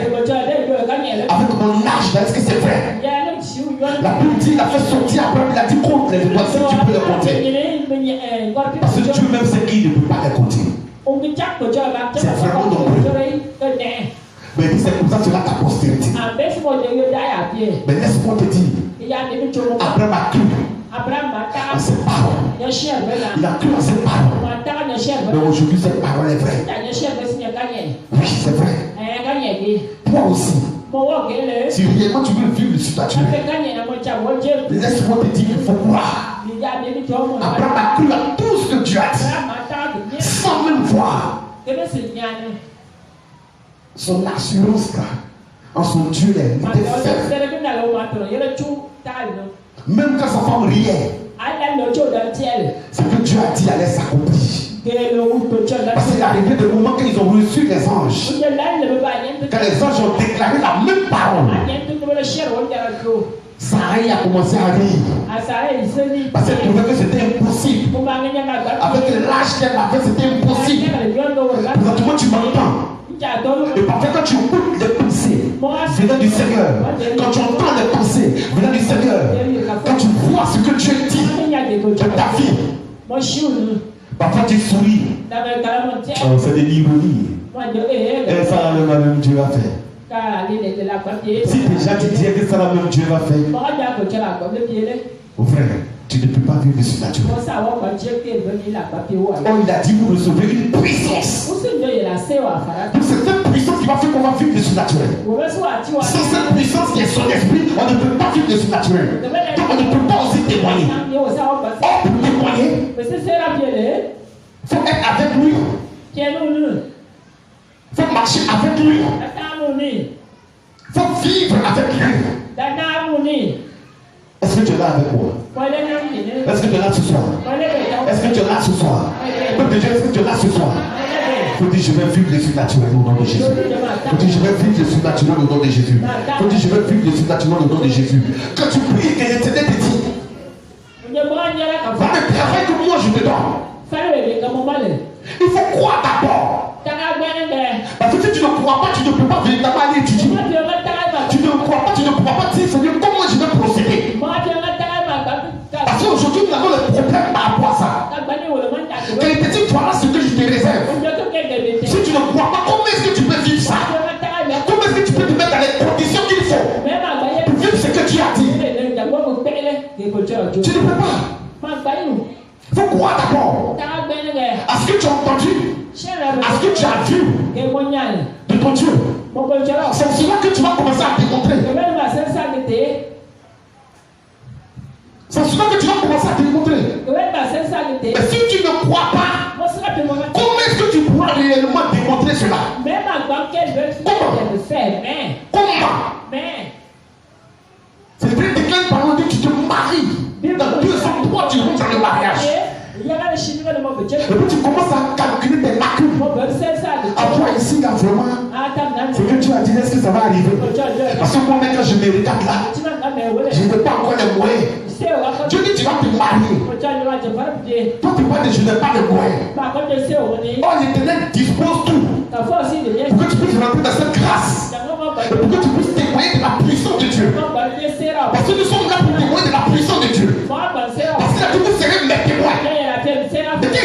Avec mon âge, est-ce que c'est vrai? La Bible dit, il a fait sortir Abraham, il a dit compte les étoiles, si tu peux les compter. Parce que Dieu même sait qu'il ne peut pas les compter. C'est vraiment nombreux. Mais il dit, c'est comme ça sera ta postérité. Mais laisse-moi te dire, Abraham a cru à ses paroles. Il a cru à ses paroles. Mais aujourd'hui, cette parole est vraie. Oui, c'est vrai. Toi aussi. Si réellement tu veux vivre le surnaturel, laisse-moi te dire qu'il faut croire. Abraham a cru à tout ce que Dieu a dit, sans même voir. Son assurance là, en son Dieu là, il était faible. Même quand sa femme riait, ce que Dieu a dit allait s'accomplir. Parce qu'il est arrivé des moments quand ils ont reçu les anges. Quand les anges ont déclaré la même parole, Sarah a commencé à rire. Parce qu'elle trouvait que c'était impossible. Avec l'âge qu'elle avait, c'était impossible. Présentement, tu m'entends. Et parfois, quand tu écoutes les pensées venant du Seigneur, quand tu entends les pensées venant du Seigneur, quand tu vois ce que Dieu dit de ta vie, parfois tu souris. Oh, c'est de l'ironie. Et ça, même Dieu va faire. Si déjà tu disais que ça, même Dieu va faire. Au frère, tu ne peux pas vivre le surnaturel. Oh, il a dit vous recevez une puissance. Donc c'est cette puissance qui va faire qu'on va vivre le surnaturel. Sans cette puissance qui est son esprit, on ne peut pas vivre le surnaturel. Donc on ne peut pas aussi témoigner. Or, pour témoigner, il faut être avec lui. Il faut marcher avec lui. Il faut vivre avec lui. Est-ce que tu es là avec moi? Est-ce que tu es là ce soir? Est-ce que tu es là ce soir? Est-ce que tu es là ce soir? Il faut dire je vais vivre le surnaturel au nom de Jésus. Il faut dire je vais vivre le surnaturel au nom de Jésus. Il faut dire je vais vivre le surnaturel au nom de Jésus. Quand tu pries que l'Éternel te dit va le travail que moi je te donne. Il faut croire d'abord. Parce que si tu ne crois pas, tu ne peux pas véritablement aller étudier. Tu ne crois pas, tu ne pourras pas dire Seigneur comment je vais procéder. Parce qu'aujourd'hui nous avons le problème par rapport à ça. Que les petits voilà ce que je te réserve. Si tu ne crois pas, comment est-ce que tu peux vivre ça? Comment est-ce que tu peux te mettre dans les conditions qu'il faut pour vivre ce que tu as dit? Tu ne peux pas. Il faut croire d'abord à ce que tu as entendu, à ce que tu as vu de ton Dieu. C'est cela que tu vas commencer à démontrer. C'est cela que tu vas commencer à démontrer. Mais si tu ne crois pas, comment est-ce que tu pourras réellement démontrer cela? Comment? C'est vrai que quand par exemple tu te maries, dans 2 ans, 3 tu rentres dans le mariage. Et puis tu commences à calculer tes lacunes. À toi ici, là, vraiment, c'est que tu as dit, est-ce que ça va arriver? Parce que moi-même, quand je me regarde là, je n'ai pas encore les moyens. Dieu dit, tu vas te marier. Toi, tu parles de je n'ai pas de moyens. Oh, l'Éternel dispose tout pour que tu puisses rentrer dans cette grâce. Et pour que tu puisses témoigner de la puissance de Dieu. Parce que nous sommes là pour témoigner de la puissance de Dieu. Parce qu'il a dit, vous serez mes témoins. Et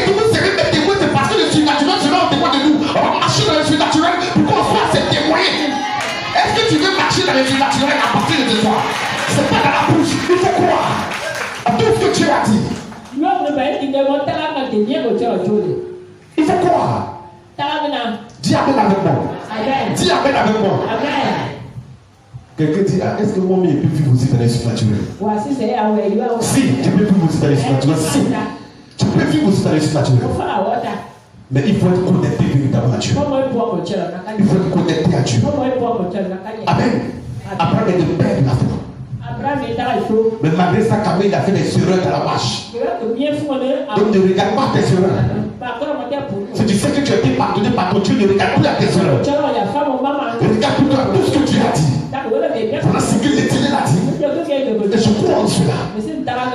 que vous serez mes témoins, c'est parce que le surnaturel sera au témoin de nous. On va marcher dans le surnaturel pour qu'on soit ses témoins. Est-ce que tu veux marcher dans le surnaturel à partir de ce soir? C'est pas dans la bouche, il faut croire à tout ce que Dieu a dit. Il faut croire. Dis Amen avec moi. Dis Amen avec moi. Quelqu'un dit, ah, est-ce que moi, je peux vivre aussi dans les surnaturels? Si, tu peux vivre aussi dans les surnaturels. Si, tu peux vivre aussi dans les surnaturels. Mais il faut être connecté véritablement à Dieu. Il faut être connecté à Dieu. Amen. Abraham est le père de la foi. Mais malgré ça, quand même, il a fait des erreurs dans la marche. Donc ne regarde pas tes erreurs. Si tu sais que tu as été pardonné par ton Dieu, ne regarde plus à tes erreurs. Regarde plutôt à tout ce que tu as dit. Voilà ce que l'Éternel a dit. Et je crois en cela.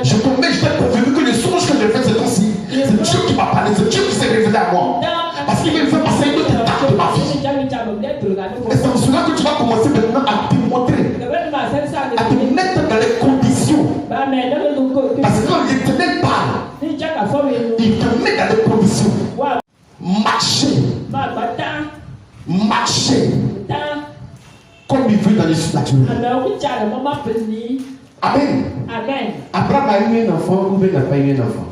Je commets, je t'ai confirmé que le songe que je fais ce temps-ci, c'est Dieu qui m'a parlé, c'est Dieu qui s'est révélé à moi. Parce qu'il me fait passer une autre étape de ma vie. Et c'est en cela que tu vas commencer maintenant à te montrer, à te mettre dans les conditions. Parce que quand l'Éternel parle, il te met dans les conditions. Marcher. Marcher. Comme il veut dans les surnaturels. Amen. Abraham a eu un enfant ou il n'a pas eu un enfant.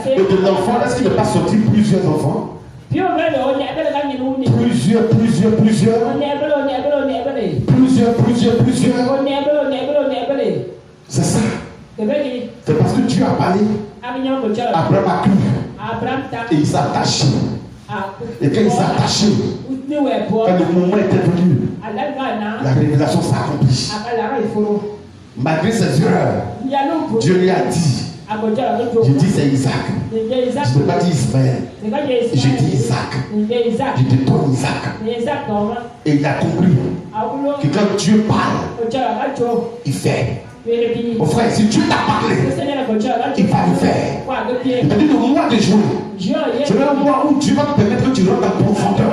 Et de l'enfant, est-ce qu'il n'est pas sorti plusieurs enfants? Plusieurs. C'est ça. C'est parce que Dieu a parlé. Abraham a cru. Et il s'est attaché. Et quand il s'est attaché, quand le moment était venu, la révélation s'est accomplie. Malgré ses erreurs, Dieu lui a dit, je dis c'est Isaac. Je ne peux pas dire Ismaël. Je dis Isaac. Je te donne Isaac. Et il a compris que quand Dieu parle, il fait. Mon frère, si Dieu t'a parlé, il va le faire. Il t'a dit le mois de juin. C'est un mois où Dieu va te permettre que tu rentres en profondeur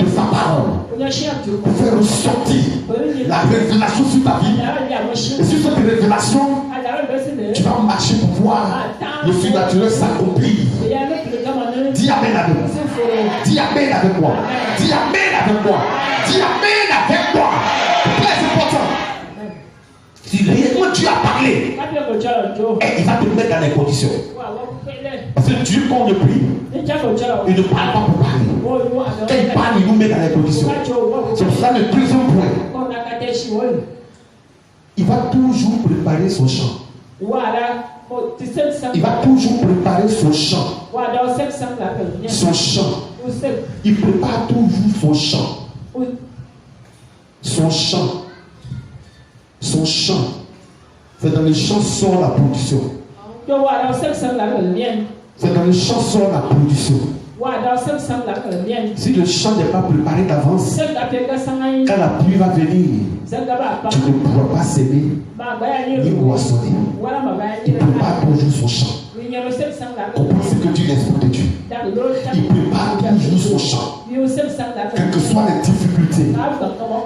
de sa parole pour faire ressortir la révélation sur ta vie. Et sur cette révélation, tu vas marcher pour voir le surnaturel s'accomplir. Dis Amen avec moi. Dis Amen avec moi. Dis Amen avec moi. Dis Amen avec moi. C'est très important. Si réellement Dieu a parlé, il va te mettre dans les conditions. Parce que Dieu, quand on le prie, il ne parle pas pour parler. Quand il parle, il nous met dans les conditions. C'est pour ça le deuxième point. Il va toujours préparer son champ. Il va toujours préparer son champ. Son champ. Il prépare toujours son champ. Son champ. Son champ. C'est dans les champs sort la production. C'est dans le champ sort la production. Si le champ n'est pas préparé d'avance, quand la pluie va venir, tu ne pourras pas s'aimer ni moissonner. Il prépare toujours son champ. Comprends ce que dit l'Esprit de Dieu. Il prépare toujours son champ. Quelles que soient les difficultés,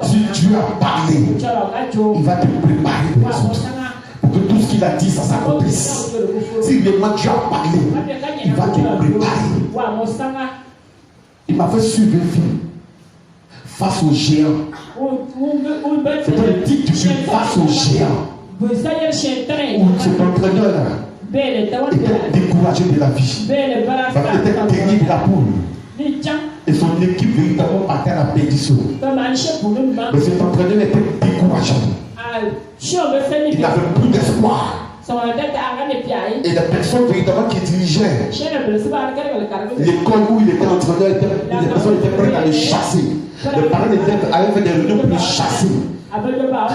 si Dieu a parlé, il va te préparer pour les autres. Pour que tout ce qu'il a dit, ça s'accomplisse. Si vraiment Dieu a parlé, il va te préparer. Il m'a fait suivre un film face aux géants. C'est un titre du film face aux géants. Où cet entraîneur était découragé de la vie. Parce qu'il était terrible la poule. Et son équipe véritablement partait à la perdition. Mais cet entraîneur était découragé. Il n'avait plus d'espoir. Et la personne véritablement qui dirigeait l'école où il était entraîneur, les personnes étaient prêtes à le chasser. Les parents avaient fait des réunions pour le chasser.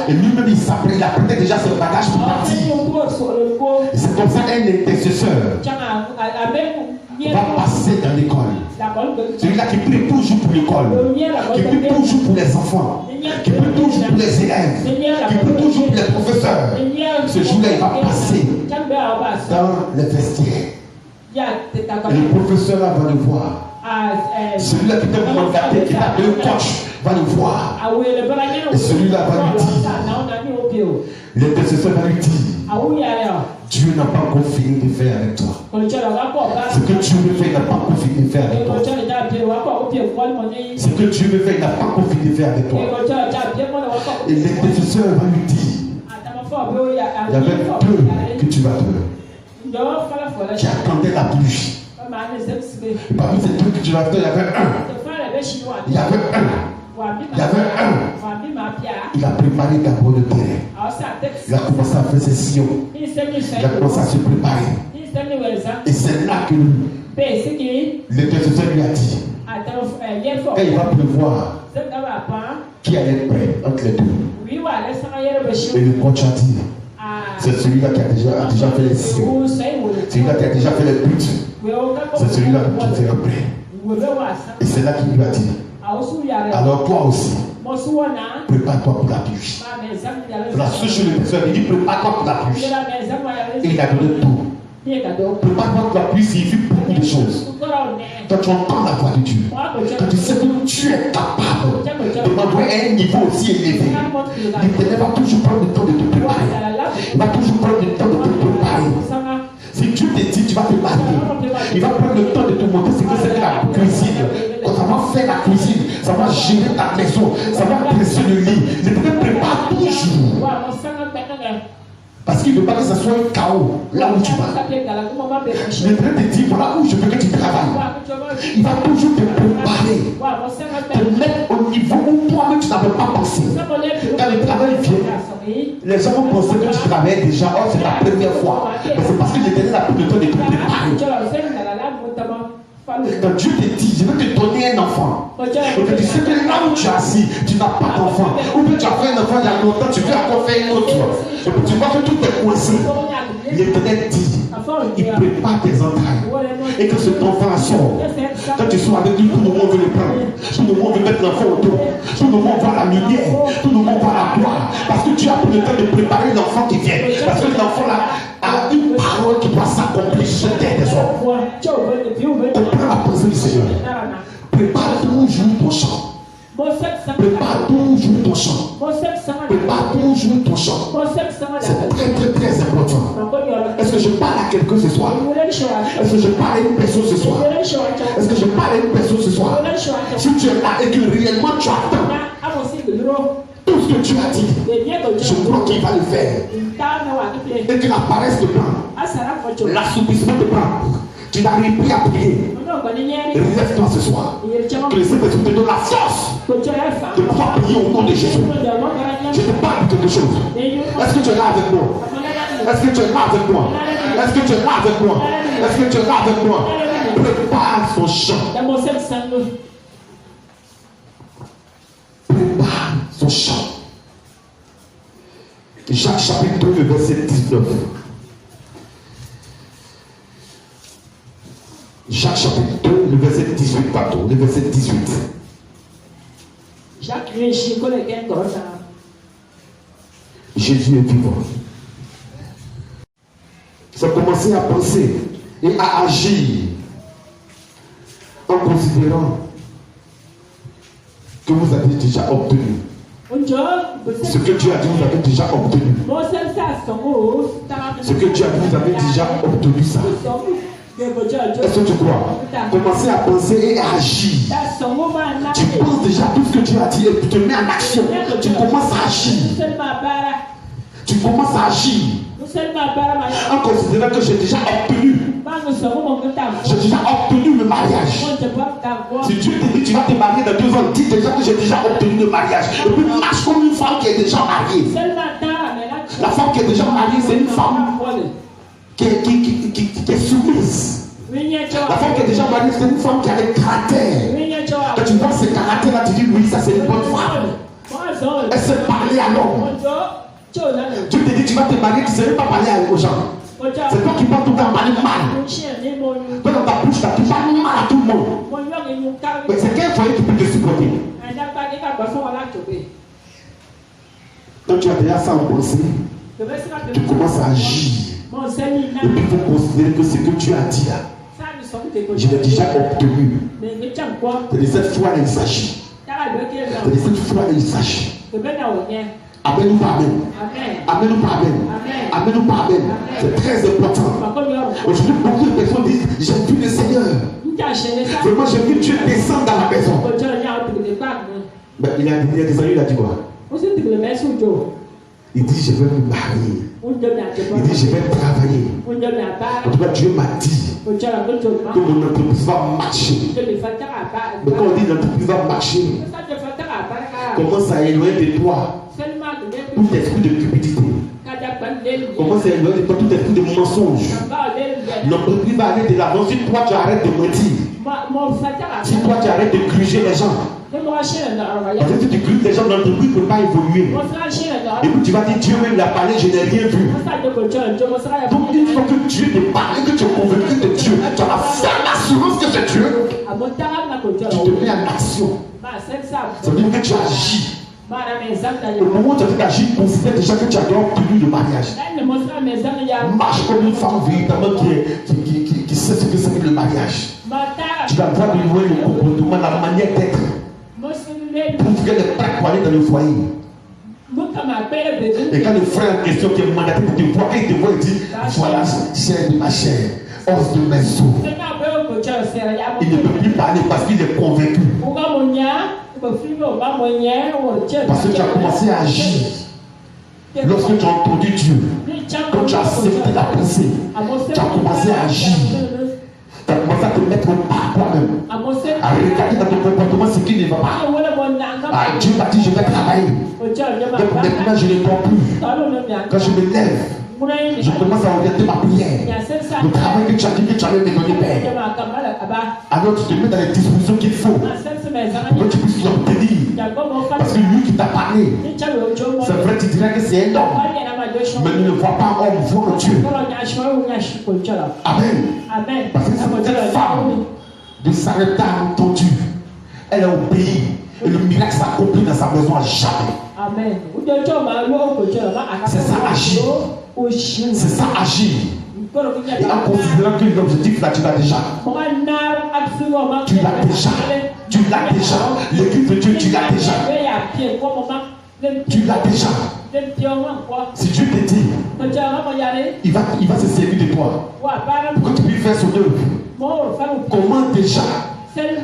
Et lui-même il apprenait déjà ses bagages pour partir. Et c'est comme ça un intercesseur va passer dans l'école. Celui-là qui prie toujours pour l'école, qui prie toujours pour les enfants, qui prie toujours pour les élèves, qui prie toujours pour les professeurs. Ce jour-là, il va passer dans les vestiaires. Et le professeur là va le voir. Celui-là qui était mandaté, qui a deux coachs, va le voir. Et celui-là va lui dire, l'intercesseur va lui dire, Dieu n'a pas encore fini de faire avec toi. Ce que Dieu veut faire, il n'a pas encore fini de faire avec toi. Ce que Dieu veut faire, il n'a pas encore fini de faire avec toi. Et l'intercesseur va lui dire, il y avait peu que tu vas pleurer. Qui attendait la pluie. Et parmi ces trucs que tu vas faire, il y avait un. Il y avait un. Il y avait un. Il a préparé d'abord le terrain. Il a commencé à faire ses sillons. Il a commencé à se préparer. Et c'est là que l'intercesseur lui a dit, quand il va pleuvoir, qui allait être prêt entre les deux? Et le coach a dit, c'est celui-là qui a déjà fait les sillons. Celui-là qui a déjà fait les buts. C'est celui-là qui sera prêt. Et c'est là qu'il lui a dit, alors toi aussi, prépare-toi pour la pluie. La seule chose que il dit, prépare-toi pour la pluie. Et il a donné tout. Prépare-toi pour la pluie signifie beaucoup de choses. Quand tu entends la voix de Dieu, quand tu sais que tu es capable de m'envoyer à un niveau aussi élevé, l'Éternel va toujours prendre le temps de te préparer. Il va toujours prendre le temps de te préparer. Si Dieu te dit, tu vas te marier, il va prendre le temps de te montrer ce que c'est la cuisine. Quand ça va faire la cuisine, ça va gérer ta maison, ça va dresser le lit. L'Éternel prépare toujours. Parce qu'il ne veut pas que ce soit un chaos là où tu vas. L'Éternel te dit, voilà où je veux que tu travailles. Il va toujours te préparer, te mettre au niveau où toi-même tu n'avais pas pensé. Quand le travail vient, les gens vont penser que tu travailles déjà, oh c'est ta première fois. Mais c'est parce que l'Éternel a pris le temps de te préparer. Quand Dieu te dit, je vais te donner un enfant. Et que tu sais que là où tu es assis, tu n'as pas d'enfant. Ou bien tu as fait un enfant il y a longtemps, tu veux encore faire un autre. Et puis tu vois que tout est coincé. L'Éternel dit, il prépare tes entrailles. Et que cet enfant sort. Quand tu sois avec lui, tout le monde veut le prendre. Tout le monde veut mettre l'enfant autour. Tout le monde voit la lumière. Tout le monde voit la gloire. Parce que tu as pris le temps de préparer l'enfant qui vient. Parce que l'enfant là a une parole qui doit s'accomplir sur terre des hommes. Comprends la pensée du Seigneur. Prépare toujours ton chant. Prépare toujours ton chant. Prépare toujours ton chant. C'est très très très important. Est-ce que je parle à quelqu'un ce soir? Est-ce que je parle à une personne ce soir? Est-ce que je parle à une personne ce soir? Si tu es là et que réellement tu attends tout ce que tu as dit, je crois qu'il va le faire. Et que la paresse te prend, l'assouplissement te prend. Tu n'arrives plus à prier. Relève-toi ce soir. Que le Seigneur te donne la force de pouvoir prier au nom de Jésus. Je te parle de quelque chose. Est-ce que tu es là avec moi? Est-ce que tu es là avec moi? Est-ce que tu es là avec moi? Est-ce que tu es là avec moi? Prépare son chant. Prépare son chant. Jacques chapitre 2, le verset 19. Jacques chapitre 2, le verset 18, pardon, le verset 18. Jésus est vivant. C'est commencer à penser et à agir en considérant que vous avez déjà obtenu. Ce que Dieu a dit, vous avez déjà obtenu. Ce que Dieu a dit, vous avez déjà obtenu ça. Est-ce que tu crois? Commencer à penser et à agir. Tu penses déjà tout ce que Dieu a dit et tu te mets en action. Tu commences à agir. Tu commences à agir. En considérant que j'ai déjà obtenu. J'ai déjà obtenu le mariage. Si Dieu te dit tu vas te marier dans 2 ans, dis déjà que j'ai déjà obtenu le mariage. Et puis marche comme une femme qui est déjà mariée. La femme qui est déjà mariée, c'est une femme qui est soumise. La femme qui est déjà mariée, c'est une femme qui a des caractères. Quand tu vois ces caractères-là, tu dis oui, ça c'est une bonne femme. Elle sait parler à l'homme. Dieu te dit tu vas te marier, tu ne sais même pas parler aux gens. C'est toi qui parles tout le temps parler mal. Toi dans ta bouche, tu parles mal à tout le monde. Mais c'est quel foyer qui peut te supporter? Quand tu as déjà ça en pensée, tu commences à agir. Et puis il faut considérer que ce que tu as dit là, je l'ai déjà obtenu. C'est de cette foi-là il s'agit. C'est de cette foi-là il s'agit. Amen ou pas amen? Amen ou pas amen? Amen ou pas amen? C'est très important. Aujourd'hui, beaucoup de personnes disent, j'ai vu le Seigneur. Vraiment, j'ai vu Dieu descendre dans la maison. Mais il y a des années, il a dit quoi? Il dit, je vais me marier. Il dit, je vais travailler. En tout cas, Dieu m'a dit que mon entreprise va marcher. Mais quand on dit l'entreprise va marcher, commence à éloigner de toi tout esprit de cupidité. Commence à éloigner de toi tout esprit de mensonge. L'entreprise va aller de l'avant si toi tu arrêtes de mentir. Si toi tu arrêtes de gruger les gens. Parce que si tu gruges les gens, l'entreprise ne peut pas évoluer. Et puis tu vas dire, Dieu même l'a parlé, je n'ai rien vu. Donc une fois que Dieu te parle, que tu es convaincu de Dieu, tu as la ferme assurance que c'est Dieu, tu te mets en action. Ça veut dire que tu agis. Au moment où tu agis, considère déjà que tu as obtenu le mariage. Marche comme une femme véritablement qui sait ce que c'est que le mariage. Tu vas voir de loin le comportement, la manière d'être. Pour qu'elle est prête pour aller dans le foyer. Et quand le frère en question qui est mandaté pour te voir, il te voit et dit, voilà, chair de ma chair, os de mes os. Il ne peut plus parler parce qu'il est convaincu. Parce que tu as commencé à agir. Lorsque tu as entendu Dieu, quand tu as accepté la pensée, tu as commencé à agir. Tu as commencé à te mettre au pas toi-même. À regarder dans ton comportement ce qui ne va pas. Dieu m'a dit je vais travailler. Donc maintenant je ne dors plus. Quand je me lève, je commence à orienter ma prière. Le travail que tu as dit que tu allais me donner, Père. Alors tu te mets dans les dispositions qu'il faut pour que tu puisses l'obtenir. Parce que lui qui t'a parlé, c'est vrai, tu dirais que c'est un homme. Mais il ne voit pas homme, il voit Dieu. Amen. Parce que cette femme de Sarepta a entendu. Elle a obéi. Et le miracle s'accomplit dans sa maison à jamais. Amen. C'est ça agir. C'est ça agir. Et en considérant que l'objectif là, tu l'as déjà. Tu l'as déjà. Tu l'as déjà. L'église de Dieu, tu l'as déjà. Tu l'as déjà. Si Dieu te dit, il va se servir de toi. Pour que tu puisses faire son œuvre. Comment déjà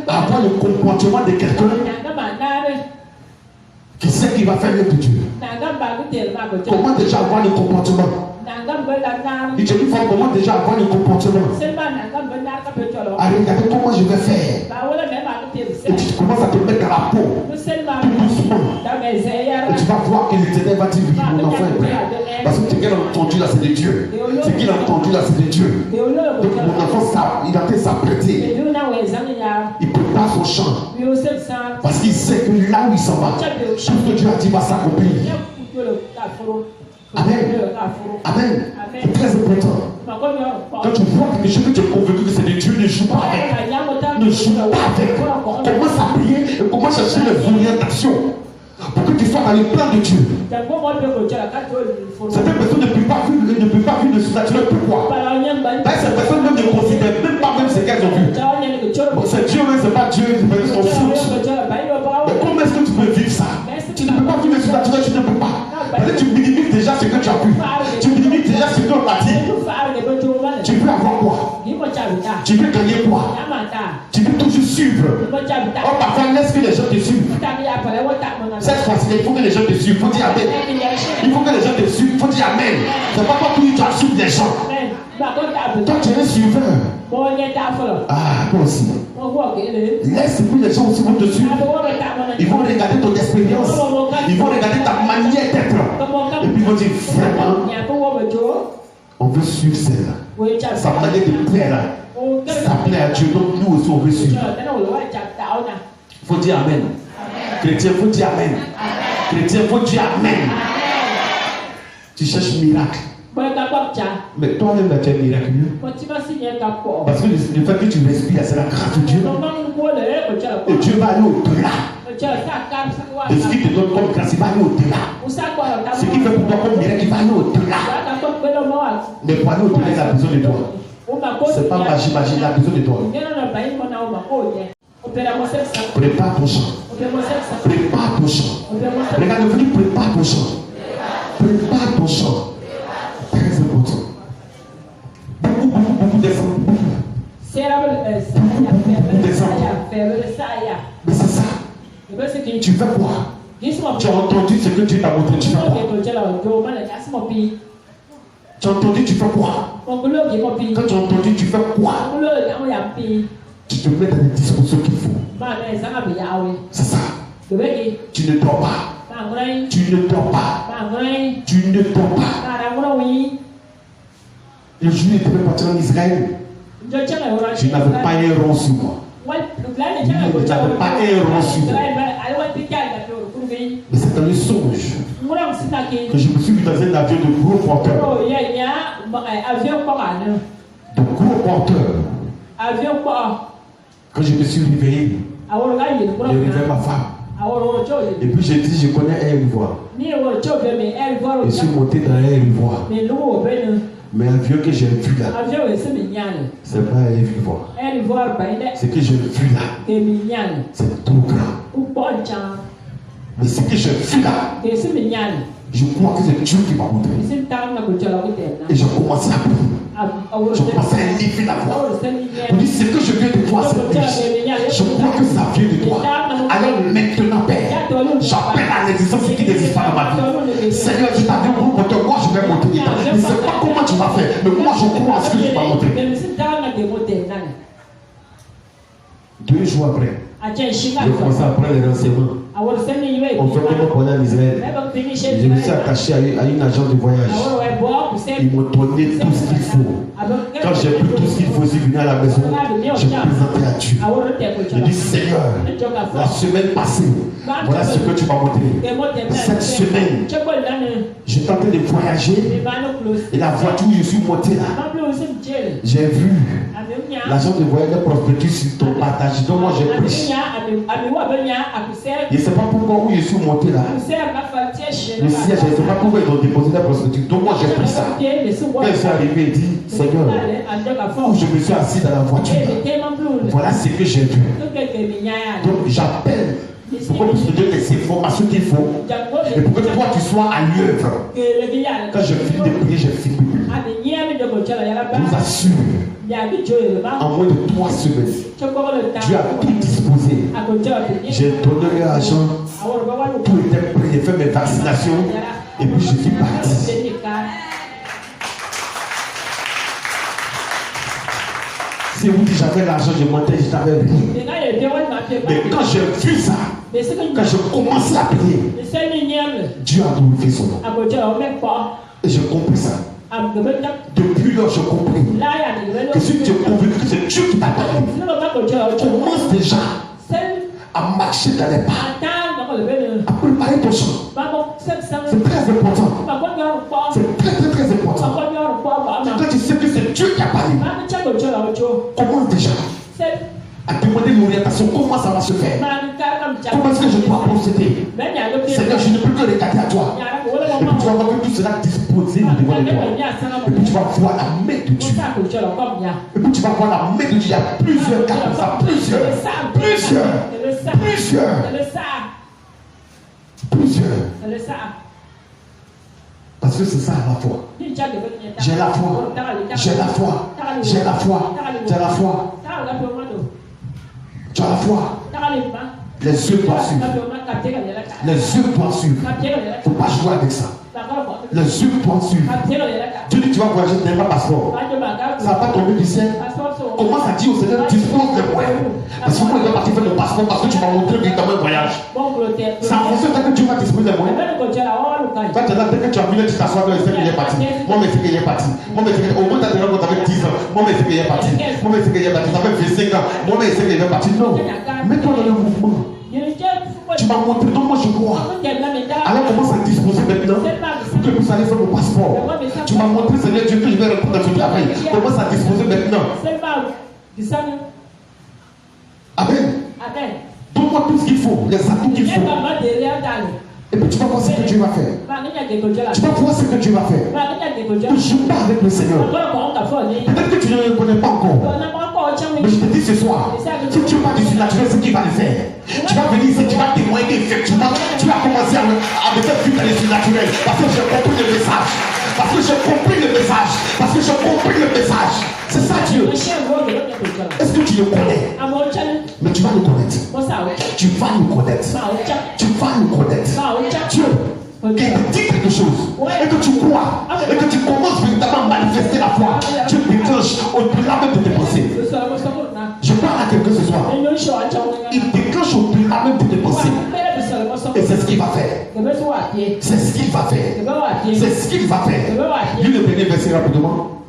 avoir le comportement de quelqu'un qui sait qu'il va faire l'œuvre de Dieu? Comment déjà avoir le comportement? Il te dit comment déjà avoir le comportement? Regarde comment je vais faire. Et tu commences à te mettre dans la peau. Tout doucement. Et tu vas voir que l'Éternel va dire mon enfant est prêt. Parce que ce qu'il a entendu là, c'est de Dieu. Ce qu'il a entendu là, c'est de Dieu. Donc mon enfant, il a fait s'apprêter. Il prépare son champ. Parce qu'il sait que là où il s'en va, tout ce que Dieu a dit va s'accomplir. Amen. Amen. C'est très important. Quand tu vois que les choses que tu es convaincu que c'est de Dieu, ne joue pas avec. Ne joue pas avec. Commence à prier et commence à chercher les orientations pour que tu sois dans le plan de Dieu. Certaines personnes ne peuvent pas vivre le surnaturel. Pourquoi? Ces personnes même ne considèrent même pas ce qu'elles ont vu. Bon, c'est Dieu, mais ce n'est pas Dieu, c'est son foot. Mais comment est-ce que tu peux vivre ça? Tu ne peux pas vivre le surnaturel, tu ne peux pas. Parce que tu minimises déjà ce que tu as vu. Tu minimises déjà ce qu'on t'a dit. Tu veux avoir quoi? Tu veux gagner quoi? Tu veux toujours suivre. Oh, parfois, laisse que les gens te suivent. Cette fois-ci, il faut que les gens te suivent. Il faut dire Amen. Il faut que les gens te suivent. Il faut dire Amen. C'est pas toi qui dois suivre les gens. Toi, tu es un suiveur. Ah, toi aussi. Laisse que les gens aussi vont te suivre. Ils vont regarder ton expérience. Ils vont regarder ta manière d'être. Et puis ils vont dire vraiment, on veut suivre celle-là. Sa manière de plaire. Ça plaît à Dieu. Donc nous aussi on veut suivre. Il faut dire Amen. Chrétien, il faut dire Amen. Chrétien, il faut dire Amen. Tu cherches miracle. Mais toi-même, tu es miraculeux. Parce que le fait que tu respires, c'est la grâce de Dieu. Et Dieu va aller au-delà. Et ce qui te donne comme grâce, il va aller au-delà. Ce qui fait pour toi comme miracle, il va aller au-delà. Mais pour aller au-delà, il a besoin de toi. C'est pas magie, il a besoin de toi. Prépare ton chant. Prépare ton chant. Regarde, vous dites prépare ton chant. Prépare ton chant. Très important. Beaucoup d'efforts. Mais c'est ça. Tu fais quoi? Tu as entendu ce que Dieu t'a montré. Tu fais quoi? Tu as entendu, tu fais quoi? Quand tu as entendu, tu fais quoi? Tu te mets dans les dispositions qu'il faut. C'est ça. Tu ne dors pas. Tu ne dors pas. Tu ne dors pas. Le jour où il devait partir en Israël, je n'avais pas un rond sur moi. Je n'avais pas un rond sur moi. Mais c'est dans le songe que je me suis vu dans un avion de gros porteurs. De gros porteurs. Quand je me suis réveillé, j'ai réveillé ma femme. Et puis j'ai dit, je connais Air Ivoire. Je suis monté dans Air Ivoire. Mais l'avion que j'ai vu là, c'est pas Air Ivoire. Ce que j'ai vu là, c'est trop grand. Mais ce que j'ai vu là, je crois que c'est Dieu qui m'a montré. Et je commence à prier. Je commence à élever la voix. Je dis, ce que je viens de voir, c'est Dieu. Je crois que ça vient de toi. Alors maintenant, Père, j'appelle à l'existence ce qui n'existe pas dans ma vie. Seigneur, tu t'as dit, moi je vais monter. Je ne sais pas comment tu vas faire, mais moi je crois à ce que tu vas monter. 2 jours après, j'ai commencé à prendre les renseignements. On fait comme on est en Israël. Je me suis attaché à une agence de voyage. Ils m'ont donné tout ce qu'il faut. Quand j'ai pris tout ce qu'il faut, je suis venu à la maison. Je me présentais à Dieu. Je dis, Seigneur, la semaine passée, voilà ce que tu m'as montré. Cette semaine, j'étais en train de voyager. Et la voiture où je suis monté là, j'ai vu l'agence de voyage de prospectus sur ton partage. Donc moi j'ai pris. Je ne sais pas pourquoi où je suis monté là. Le siège, je ne sais pas pourquoi ils ont déposé la prospectus. Donc moi j'ai pris ça. Quand je suis arrivé, il dit, Seigneur, où je me suis assis dans la voiture, voilà ce que j'ai vu. Donc j'appelle pour qu'on puisse te donner les informations qu'il faut et pour que toi tu sois à l'œuvre. Quand je finis de prier, j'ai fini. Je vous assure, en moins de 3 semaines, Dieu a tout disposé. J'ai donné l'argent, tout était prêt, j'ai fait mes vaccinations et puis je suis parti. Si vous dites j'avais l'argent, je montais, je t'avais rien. Mais quand j'ai vu ça, quand je commençais à prier, Dieu a glorifié son nom. Et j'ai compris ça. Depuis lors, j'ai compris que si tu es convaincu que c'est Dieu qui t'a parlé, commence déjà à marcher dans les pas, à préparer ton chemin. C'est très important. C'est très important. Quand tu sais que c'est Dieu qui a parlé, commence déjà à demander l'orientation. Comment ça va se faire? Comment est-ce que je dois procéder? Seigneur, je ne peux que regarder à toi. Et puis tu vas voir que tout cela disposé devant toi. Et puis tu vas voir la main de Dieu. Et puis tu vas voir la main de Dieu. Il y a plusieurs cas comme ça. Plusieurs. Parce que c'est ça la foi. J'ai la foi. Tu as la foi. Les yeux doivent suivre. Il ne faut pas jouer avec ça. Les yeux doivent suivre. Tu dis tu vas voyager, tu n'as pas passeport. Ça va pas tomber du ciel. Commence à dire au Seigneur, dispose des moyens. Parce que moi, je vais partir faire le passeport parce que tu m'as montré véritablement un voyage. C'est en fonction de que tu vas disposer des moyens. Toi, tu es là, dès que tu as vu, tu t'assois dans le ciel, il est parti. Moi, mais c'est qu'il est parti. Au moins, tu as déjà avec 10 ans. Moi, mais c'est qu'il est parti. Ça fait 25 ans. Moi, mais c'est qu'il est parti. Non. Mets-toi dans le mouvement. Tu m'as montré, donc moi je crois. Alors commence à disposer maintenant pour que vous allez faire le passeport. Tu m'as montré, Seigneur Dieu, que je vais répondre à ce travail. Commence à disposer maintenant. Amen. Donne-moi tout ce qu'il faut, les atouts qu'il faut. Et puis tu vas voir ce que Dieu va faire. Tu vas voir ce que Dieu va faire. Ne joue pas avec le Seigneur. Peut-être que tu ne le connais pas encore. Mais je te dis ce soir, si tu vas du surnaturel, c'est qui va le faire. Tu vas venir ici, tu vas témoigner effectivement. Tu vas commencer à me faire vivre dans le surnaturel. Parce que j'ai compris le message. C'est ça Dieu. Est-ce que tu le connais? Mais tu vas le connaître. Dieu, qui te dit quelque chose et que tu crois et que tu commences véritablement à manifester la foi, Dieu déclenche au-delà même de tes pensées. Je parle à quelqu'un ce soir. Il déclenche au-delà même de tes pensées. c'est ce qu'il va faire. C'est ce qu'il va faire. C'est ce qu'il va faire. Lis le dernier verset rapidement.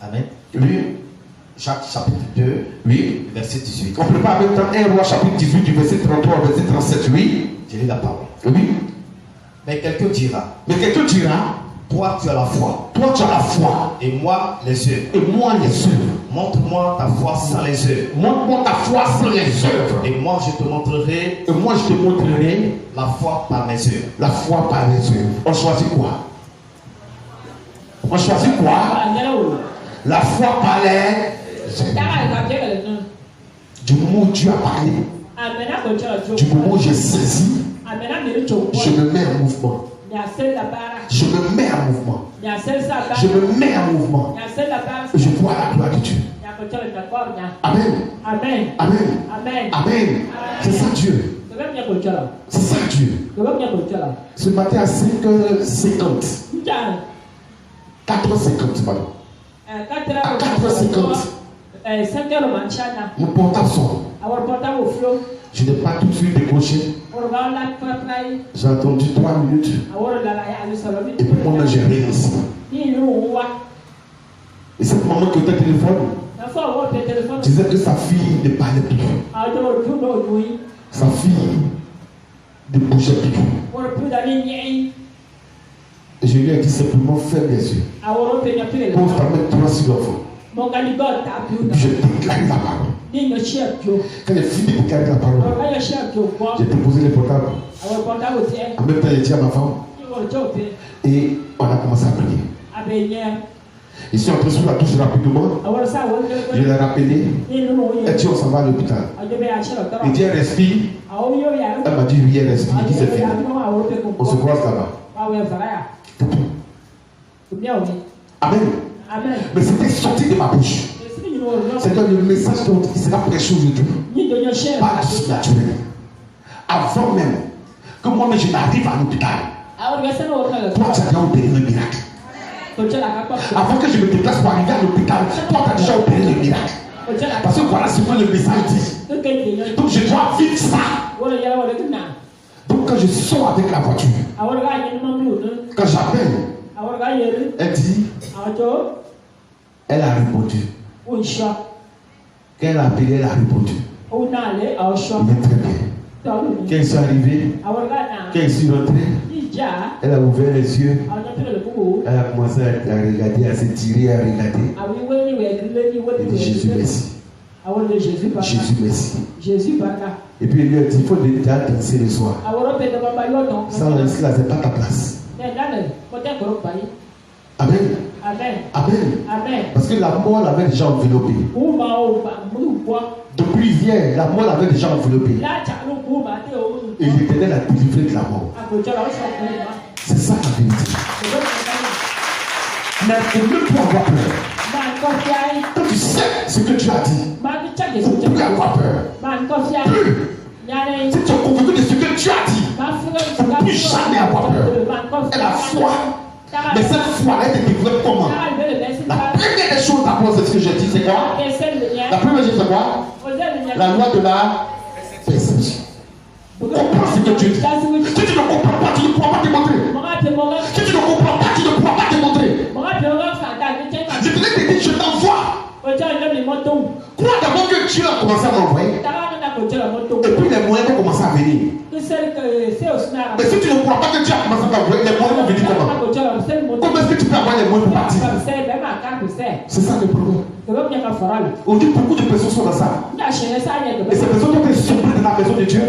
Amen. Oui. Jacques chapitre 2, oui. Verset 18. On prépare en même temps 1 Roi chapitre 18 du verset 33 au verset 37. Oui. Je lis la parole. Oui. Mais quelqu'un dira. Toi tu as la foi. Toi tu as la foi. Et moi les œuvres. Et moi les œuvres. Montre-moi ta foi sans les œuvres. Montre-moi ta foi sans les œuvres. Et moi je te montrerai. La foi par mes œuvres. La foi par mes œuvres. On choisit quoi? On choisit quoi? La foi par les œuvres. Du moment où Dieu a parlé, du moment où j'ai saisi, je me mets en mouvement. Je me mets en mouvement. Je me mets en mouvement. Je vois la gloire de Dieu. Amen. Amen. Amen. Amen. C'est ça Dieu. C'est ça Dieu. Ce matin à 5h50. 4h50, pardon. À 4h50. Mon portable sort. Je n'ai pas tout de suite décroché. J'ai attendu 3 minutes. Et puis moi, j'ai rien ici. Et cette maman qui était au téléphone disait que sa fille ne parlait plus. Sa fille ne bougeait plus. Et je lui ai dit simplement ferme les yeux. Pose ta main droite sur l'enfant. Je déclare la parole. Quand j'ai fini de déclarer la parole, j'ai déposé le portable. En même temps, j'ai dit à ma femme. Et on a commencé à prier. Je suis entré sur la touche rapidement. Je l'ai rappelé. Elle dit on s'en va à l'hôpital. Il dit elle respire. Elle m'a dit oui, elle respire. Il dit c'est fini. On se croise là-bas. Amen. Mais c'était sorti de ma bouche. C'est le message qui sera prêché aujourd'hui. Pas du surnaturel. Avant même que moi-même je n'arrive à l'hôpital, toi tu as déjà opéré le miracle. Avant que je me déplace pour arriver à l'hôpital, toi tu as déjà opéré le miracle. Parce que voilà ce que le message dit. Donc je dois vivre ça. Donc quand je sors avec la voiture, quand j'appelle, elle dit, elle a répondu. Quand elle a appelé, elle a répondu. Il est très bien. Quand ils sont arrivés, quand ils sont rentrés, elle a ouvert les yeux. Elle a commencé à regarder, à se tirer, à regarder. Elle dit Jésus merci. Jésus merci. Et puis il lui a dit il faut déjà danser le soir. Ça là, c'est pas ta place. Amen. Amen. Parce que la mort l'avait déjà enveloppé. Depuis hier, la mort l'avait déjà enveloppé. Et l'Éternel a délivré de la mort. C'est ça la vérité. Mais il ne peut avoir peur. Quand tu sais ce que tu as dit, il ne faut plus avoir peur. Plus. Si tu es convaincu de ce que tu as dit, il ne faut plus jamais avoir peur. Et la foi. Mais cette foi elle te développe comment? La première des choses d'abord, c'est ce que j'ai dit, c'est quoi? La première chose, c'est quoi? La loi de la perception. Comprends ce que tu dis. Si tu ne comprends pas, tu ne pourras pas te montrer. Si tu ne comprends pas, tu ne pourras pas te montrer. Je te l'ai dit, je t'envoie. Crois d'abord que Dieu a commencé à m'envoyer. Et puis les moyens vont commencer à venir. Mais si tu ne crois pas que Dieu a commencé à t'envoyer, les moyens vont venir comment? Comment est-ce que tu peux avoir les moyens pour partir? C'est ça le problème. On dit beaucoup de personnes sont dans ça. Et ces personnes ont été surprises dans la maison de Dieu.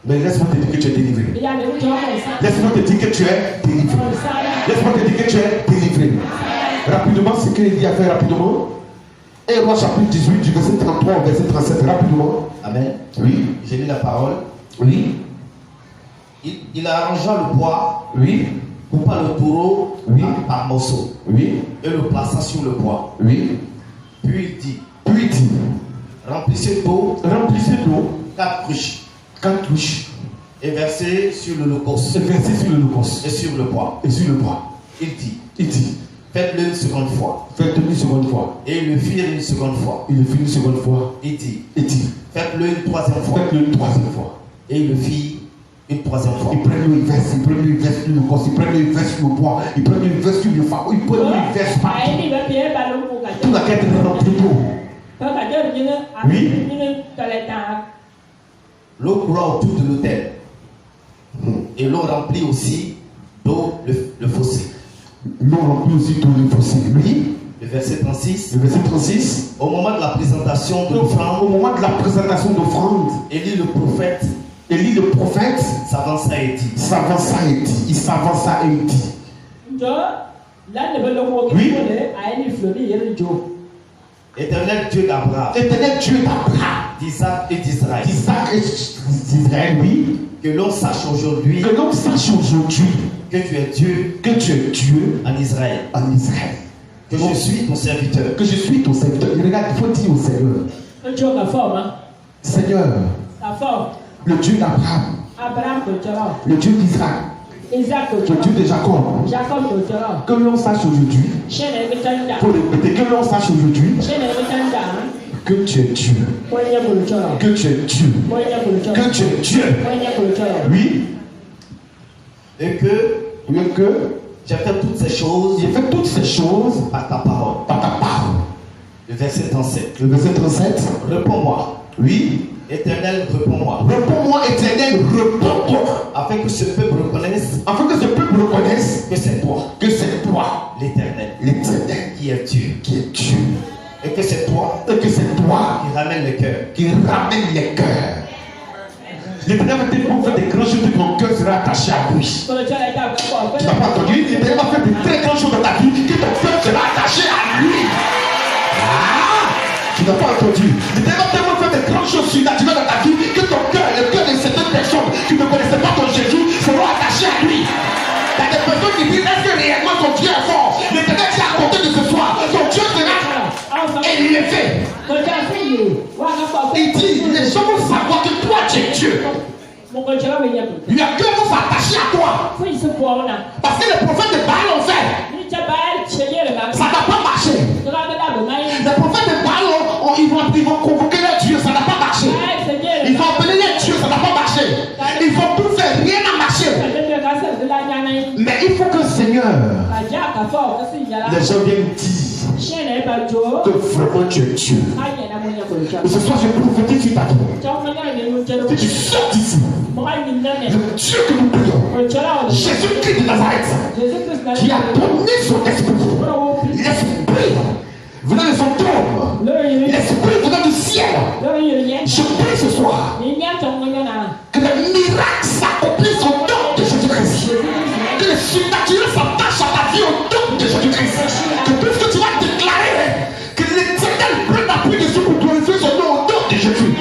Mais laisse-moi te dire que tu es délivré. Laisse-moi te dire que tu es délivré. Laisse-moi te dire que tu es délivré. Rapidement, ce qu'il dit à faire rapidement. Et Roi chapitre 18 du verset 33 au verset 37, rapidement. Amen. Oui. J'ai lu la parole. Oui. Il arrangea le bois. Oui. Coupa le taureau par morceaux. Oui. Et le plaça sur le bois. Oui. Puis il dit. Remplissez d'eau. 4 cruches. 4 cruches. Et versez sur l'holocauste. Et versez sur l'holocauste. Et sur le bois. Et sur le bois. Il dit. Faites-le une seconde fois. Faites-le une seconde fois. Et ils le firent une seconde fois. Il le fit une seconde fois. Il dit. Et dit. Faites-le une troisième fois. Faites-le une troisième fois. Et il le fit une troisième fois. Il prenait une veste, il prenait une veste sur le corps, il prenait une veste sur le bois, il prenait une veste sur le fardeau, il prenait une veste partout. Tout la tête remplie d'eau. Oui. L'eau coula autour de l'autel. Et l'eau remplit aussi d'eau le fossé. L'eau remplit aussi tout le fossé. Oui. Le verset 36. Le verset 36. Au moment de la présentation de l'offrande. Au moment de la présentation d'offrande. Élie le prophète. Élie le prophète s'avança et dit. S'avança et dit. Il s'avança et dit. Oui. Éternel Dieu d'Abraham. Éternel Dieu d'Abraham. D'Isaac et d'Israël. D'Isaac et d'Israël, oui. Que l'on sache aujourd'hui. Que l'on sache aujourd'hui. Que tu es Dieu. Que tu es Dieu. En Israël. En Israël. Que je suis ton serviteur. Que je suis ton serviteur. Et regarde, il faut dire au Seigneur. Seigneur. Le Dieu d'Abraham. Le Dieu d'Israël. Le Dieu de Jacob. Que l'on sache aujourd'hui. Pour répéter, que l'on sache aujourd'hui. Que tu es Dieu. Que tu es Dieu. Que tu es Dieu. Oui. Et que j'ai fait toutes ces choses. J'ai fait toutes ces choses par ta parole. Par ta parole. Le verset 37. Le verset 37. Réponds-moi. Oui. Éternel, réponds-moi. Réponds-moi, Éternel, réponds-moi. Afin que ce peuple reconnaisse. Afin que ce peuple reconnaisse. Que c'est toi. Que c'est toi. L'Éternel. L'Éternel. Qui est Dieu. Qui est Dieu. Et que c'est toi. Et que c'est toi. Qui ramène les cœurs. Qui ramène les cœurs. L'Éternel va te faire des grandes choses que ton cœur sera attaché à lui. Tu n'as pas entendu? L'Éternel va faire de très grandes choses dans ta vie que ton cœur sera attaché à lui. Tu n'as pas entendu? L'Éternel va tellement faire des grandes choses surnaturelles dans ta vie que ton cœur, le cœur de certaines personnes qui ne connaissaient pas ton Jésus seront attachés à lui. Il y a des personnes qui disent est-ce que réellement ton Dieu est fort? L'Éternel dit à côté de ce soir, ton Dieu sera élevé. Il dit, les gens vont savoir que toi tu es Dieu. Il y a que vont s'attacher à toi. Parce que les prophètes de Baal ont fait. Ça n'a pas marché. Les prophètes de Baal, ils vont convoquer leur Dieu, ça n'a pas marché. Ils vont appeler les dieux, ça n'a pas marché. Ils vont tout faire, rien n'a marché. Mais il faut que le Seigneur, les gens viennent dire que vraiment tu es Dieu. Et ce soir, je prophétise sur ta vie. Que tu sortes d'ici. Le Dieu que nous prions, Jésus-Christ de Nazareth, qui a donné son esprit, l'esprit venant de son trône, l'esprit venant du ciel. Je prie ce soir que les miracles s'accomplissent au nom de Jésus-Christ. Que le surnaturel s'attache à ta vie au nom de Jésus-Christ. Que tout ce que tu vas déclarer, que l'Éternel prenne appui dessus pour glorifier son nom au nom de Jésus.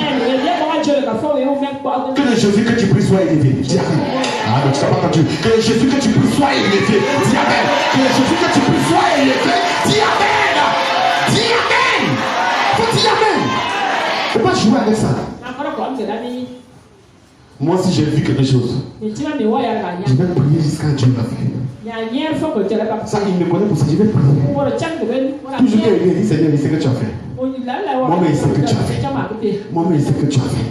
Que le Jésus que tu pries soit élevé. Dis amen. Ah, donc tu n'as pas entendu. Que le Jésus que tu pries soit élevé. Dis amen. Que le Jésus que tu pries soit élevé. Dis amen. Dis amen. Faut dire amen. Faut pas jouer avec ça. Moi aussi j'ai vu quelque chose. Je vais prier jusqu'à Dieu l'a fait. Ça il me connaît pour ça, je vais prier. Toujours qu'il dit Seigneur, il sait que tu as fait. Moi-même il sait que tu as fait. Moi-même il sait que tu as fait.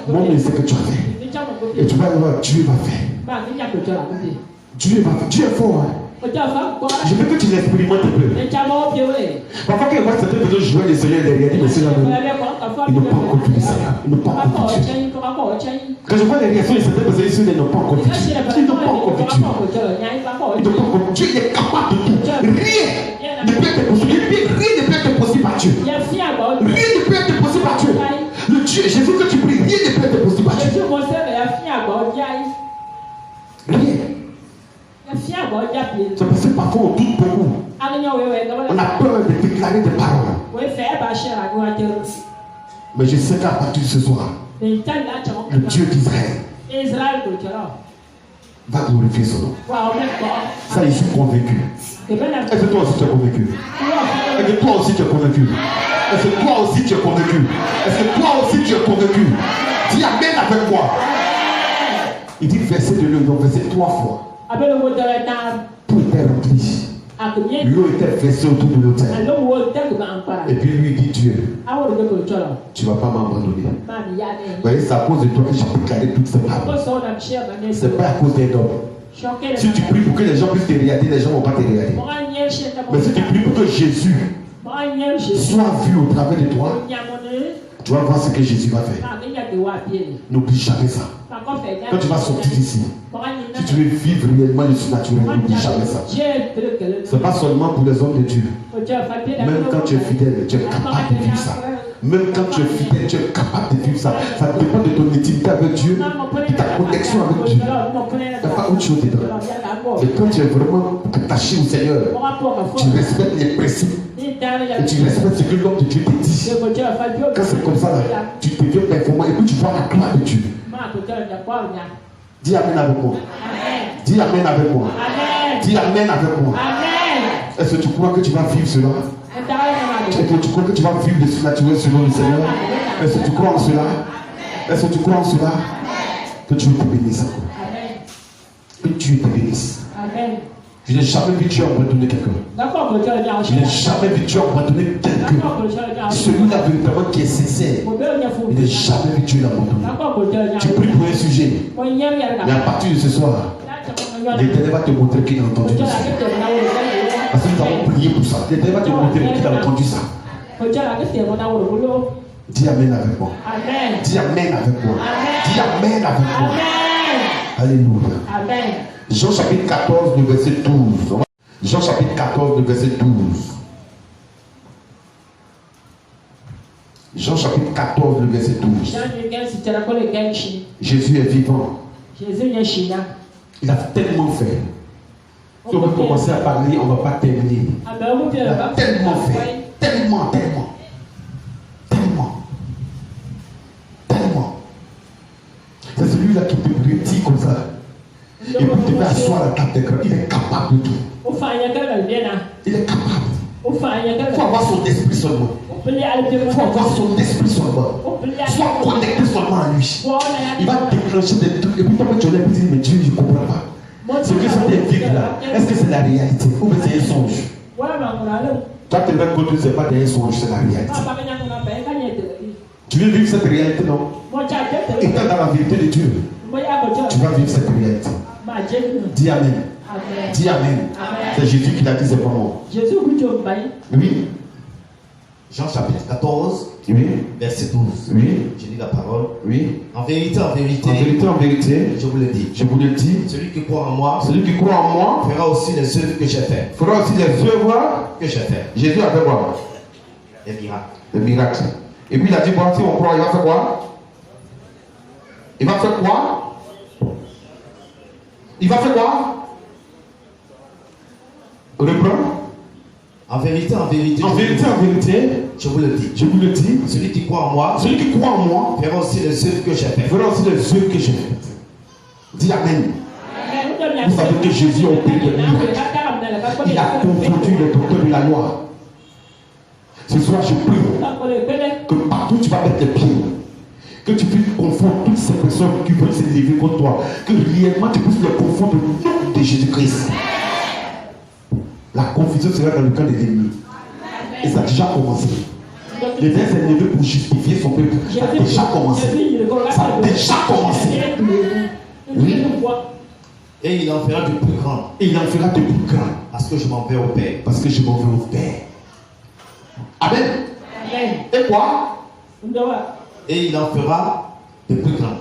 Moi-même il sait que tu as fait. Et tu vas voir, Dieu va faire. Dieu va faire. Dieu est fort. Hein? Je veux que tu l'expérimentes un peu. Parfois qu'il y a certaines personnes jouer les Seigneurs derrière, mais c'est jamais. Ils n'ont pas encore vu le Seigneur. Ils n'ont pas encore vu Dieu. Quand je vois les réactions de certaines personnes, ils n'ont pas encore vu Dieu. Ils n'ont pas encore vu Dieu. Ils n'ont pas encore. Dieu est capable de tout. Rien ne peut être possible. Rien ne peut être possible à Dieu. Rien ne peut être possible à Dieu. Le Dieu, Jésus que tu pries, rien ne peut être possible à Dieu. Rien. C'est parce que parfois on doute beaucoup. On a peur de déclarer des paroles. Mais je sais qu'à partir de ce soir, le Dieu d'Israël va glorifier son nom. Ça, je suis convaincu. Est-ce que toi aussi tu es convaincu? Est-ce que toi aussi tu es convaincu? Est-ce que toi aussi tu es convaincu? Est-ce que toi aussi tu es convaincu? Dis amen avec moi. Il dit verset de l'eau, donc verset 3 fois. Pour être rempli. L'eau était versée autour de l'autel. Et puis lui dit Dieu, tu ne vas pas m'abandonner. Vous voyez, c'est à cause de toi que j'ai déclaré toutes ces paroles. Ce n'est pas à cause d'un homme. Si tu pries pour que les gens puissent te regarder, les gens ne vont pas te regarder. Mais si tu pries pour que Jésus soit vu au travers de toi, tu vas voir ce que Jésus va faire. N'oublie jamais ça. Quand tu vas sortir d'ici, si tu veux vivre réellement le surnaturel, n'oublie jamais ça. Ce n'est pas seulement pour les hommes de Dieu. Même quand tu es fidèle, tu es capable de vivre ça. Même quand tu es fidèle, tu es capable de vivre ça. Ça dépend de ton intimité avec Dieu, de ta connexion avec Dieu. Il n'y a pas autre chose dedans. Et quand tu es vraiment attaché au Seigneur, tu respectes les principes. Et tu respectes ce que l'homme de Dieu te dit. Quand c'est comme ça, là, tu deviens performant et puis tu vois la gloire de Dieu. Dis Amen avec moi. Dis Amen avec moi. Dis Amen avec moi. Est-ce que tu crois que tu vas vivre cela? Est-ce que tu crois que tu vas vivre le surnaturel selon le Seigneur? Est-ce que tu crois en cela? Est-ce que tu crois en cela? Que Dieu te bénisse. Que Dieu te bénisse. Je n'ai jamais vu Dieu abandonner quelqu'un. Je n'ai jamais vu Dieu abandonner quelqu'un. Celui-là véritablement qui est sincère. Je n'ai jamais vu Dieu l'abandonner. Tu pries pour un sujet. Mais à partir de ce soir, l'Éternel va te montrer qu'il a entendu ça. Parce que nous avons prié pour ça. L'Éternel va te montrer qu'il a entendu ça. Dis Amen avec moi. Dis Amen avec moi. Dis Amen avec moi. Alléluia. Jean chapitre 14, le verset 12. Jean chapitre 14, le verset 12. Jean chapitre 14, le verset 12. Jésus est vivant. Il a tellement fait. Si on veut commencer à parler, on ne va pas terminer. Il a tellement fait. Tellement. C'est celui-là qui te retire comme ça. Et puis tu vas asseoir à la table d'écran. Il est capable de tout. Il est capable. Il faut avoir son esprit seulement. Il faut avoir son esprit seulement. Sois connecté seulement à lui. Il va déclencher des trucs. Et puis toi, tu vas dire, mais Dieu, je ne comprends pas. Ce que c'était vivre là, est-ce que c'est la réalité ou bien c'est un songe? Toi, tu vas côté, ce n'est pas un songe, c'est la réalité. Tu veux vivre cette réalité, non? Et quand dans la vérité de Dieu, tu vas vivre cette réalité. Dis Amen. Dis Amen. C'est Jésus qui l'a dit, c'est pas moi. Oui. Jean chapitre 14, oui. Verset 12. Oui. Je lis la parole. Oui. En vérité, je vous le dis. Celui qui croit en moi, fera aussi les œuvres que j'ai faites. Que j'ai fait. Jésus a fait quoi? Les miracles. Et puis il a dit, bon, si on croit, il va faire quoi? Il va faire quoi? Reprends. En vérité, je vous le dis. Celui qui croit en moi, fera aussi les œuvres que j'ai faites. Dis Amen. Vous savez que Jésus a opéré des miracles. Il a confondu les docteurs de la loi. Ce soir, je prie que partout tu vas mettre les pieds, que tu puisses confondre toutes ces personnes qui veulent s'élever contre toi, que réellement tu puisses les confondre au nom de Jésus-Christ. La confusion sera dans le camp de l'ennemi. Et ça a déjà commencé. Les vers s'est levé pour justifier son peuple. Ça a déjà commencé. Oui. Et il en fera de plus grand. Parce que je m'en vais au Père. Amen. Et quoi? Et il en fera de plus grand.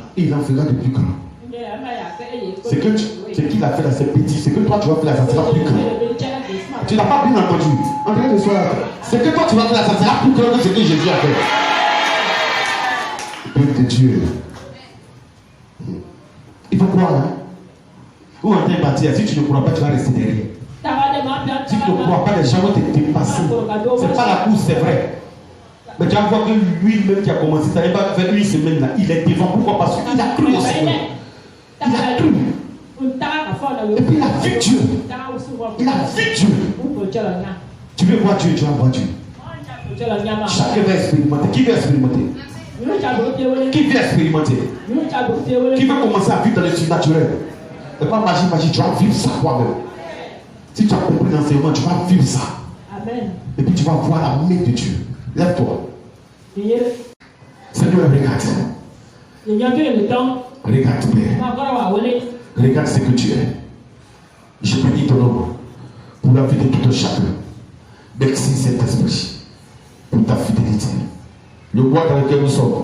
Ce qu'il a fait là, c'est petit. Ce que toi tu vas faire là, ça sera plus grand. Tu n'as pas bien entendu. En train de soir, ce que toi tu vas faire là, ça sera plus grand que ce que Jésus a fait. Peuple de Dieu. Il faut croire, hein? Ou en train de bâtir, si tu ne crois pas, tu vas rester derrière. Si tu ne crois pas, les gens vont te dépasser. C'est pas la course, c'est vrai. Mais tu vas voir que lui-même qui a commencé, ça n'est pas faire une semaine là. Il est devant. Pourquoi? Parce qu'il a cru au Seigneur. Il a cru. Et puis il a vu Dieu. Tu veux voir Dieu, tu vas voir Dieu. Chacun va expérimenter. Qui veut expérimenter? Qui veut commencer à vivre dans le surnaturel? Et pas magie, tu vas vivre ça toi-même. Si tu as compris l'enseignement, tu vas vivre ça. Amen. Et puis tu vas voir la main de Dieu. Lève-toi. Seigneur, regarde. Regarde, Père. Regarde ce que tu es. Je bénis ton nom pour la vie de tout un chacun. Merci Saint-Esprit pour ta fidélité. Le bois dans lequel nous sommes,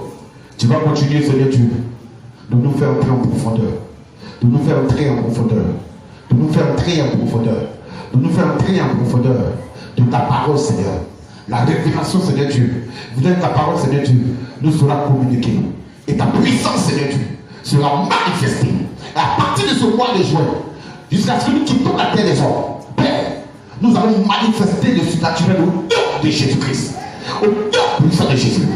tu vas continuer, Seigneur Dieu, de nous faire entrer en profondeur. De nous faire entrer en profondeur. De nous faire entrer en profondeur. De nous faire entrer en profondeur de ta parole, Seigneur. La révélation, Seigneur Dieu, vient de ta parole, Seigneur Dieu, nous sera communiquée. Et ta puissance, Seigneur Dieu, sera manifestée. Et à partir de ce mois de juin, jusqu'à ce que nous quittions la terre des hommes, Père, nous allons manifester le surnaturel au nom de Jésus-Christ. Au nom puissant de Jésus.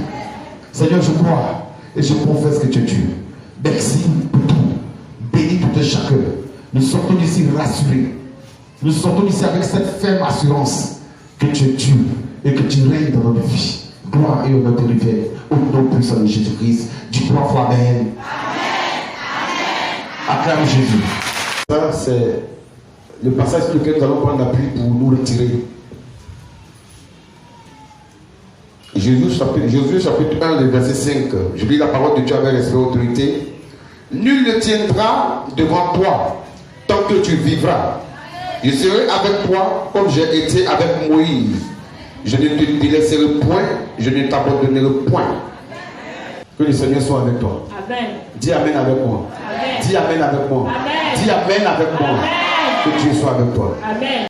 Seigneur, je crois et je confesse que tu es Dieu. Merci pour tout. Bénis tout un chacun. Nous sortons d'ici rassurés. Nous sortons d'ici avec cette ferme assurance que tu es Dieu et que tu règnes dans notre vie. Gloire et honneur te reviennent au nom puissant de Jésus-Christ. Dis 3 fois Amen. Acclame Jésus. Ça, c'est le passage sur lequel nous allons prendre l'appui pour nous retirer. Jésus chapitre 1, le verset 5. Je lis la parole de Dieu avec respect et autorité. Nul ne tiendra devant toi tant que tu vivras. Je serai avec toi comme j'ai été avec Moïse. Je ne te délaisserai point, je ne t'abandonnerai point. Que le Seigneur soit avec toi. Amen. Dis Amen avec moi. Amen. Dis Amen avec moi. Amen. Dis Amen avec moi. Amen. Que Dieu soit avec toi. Amen.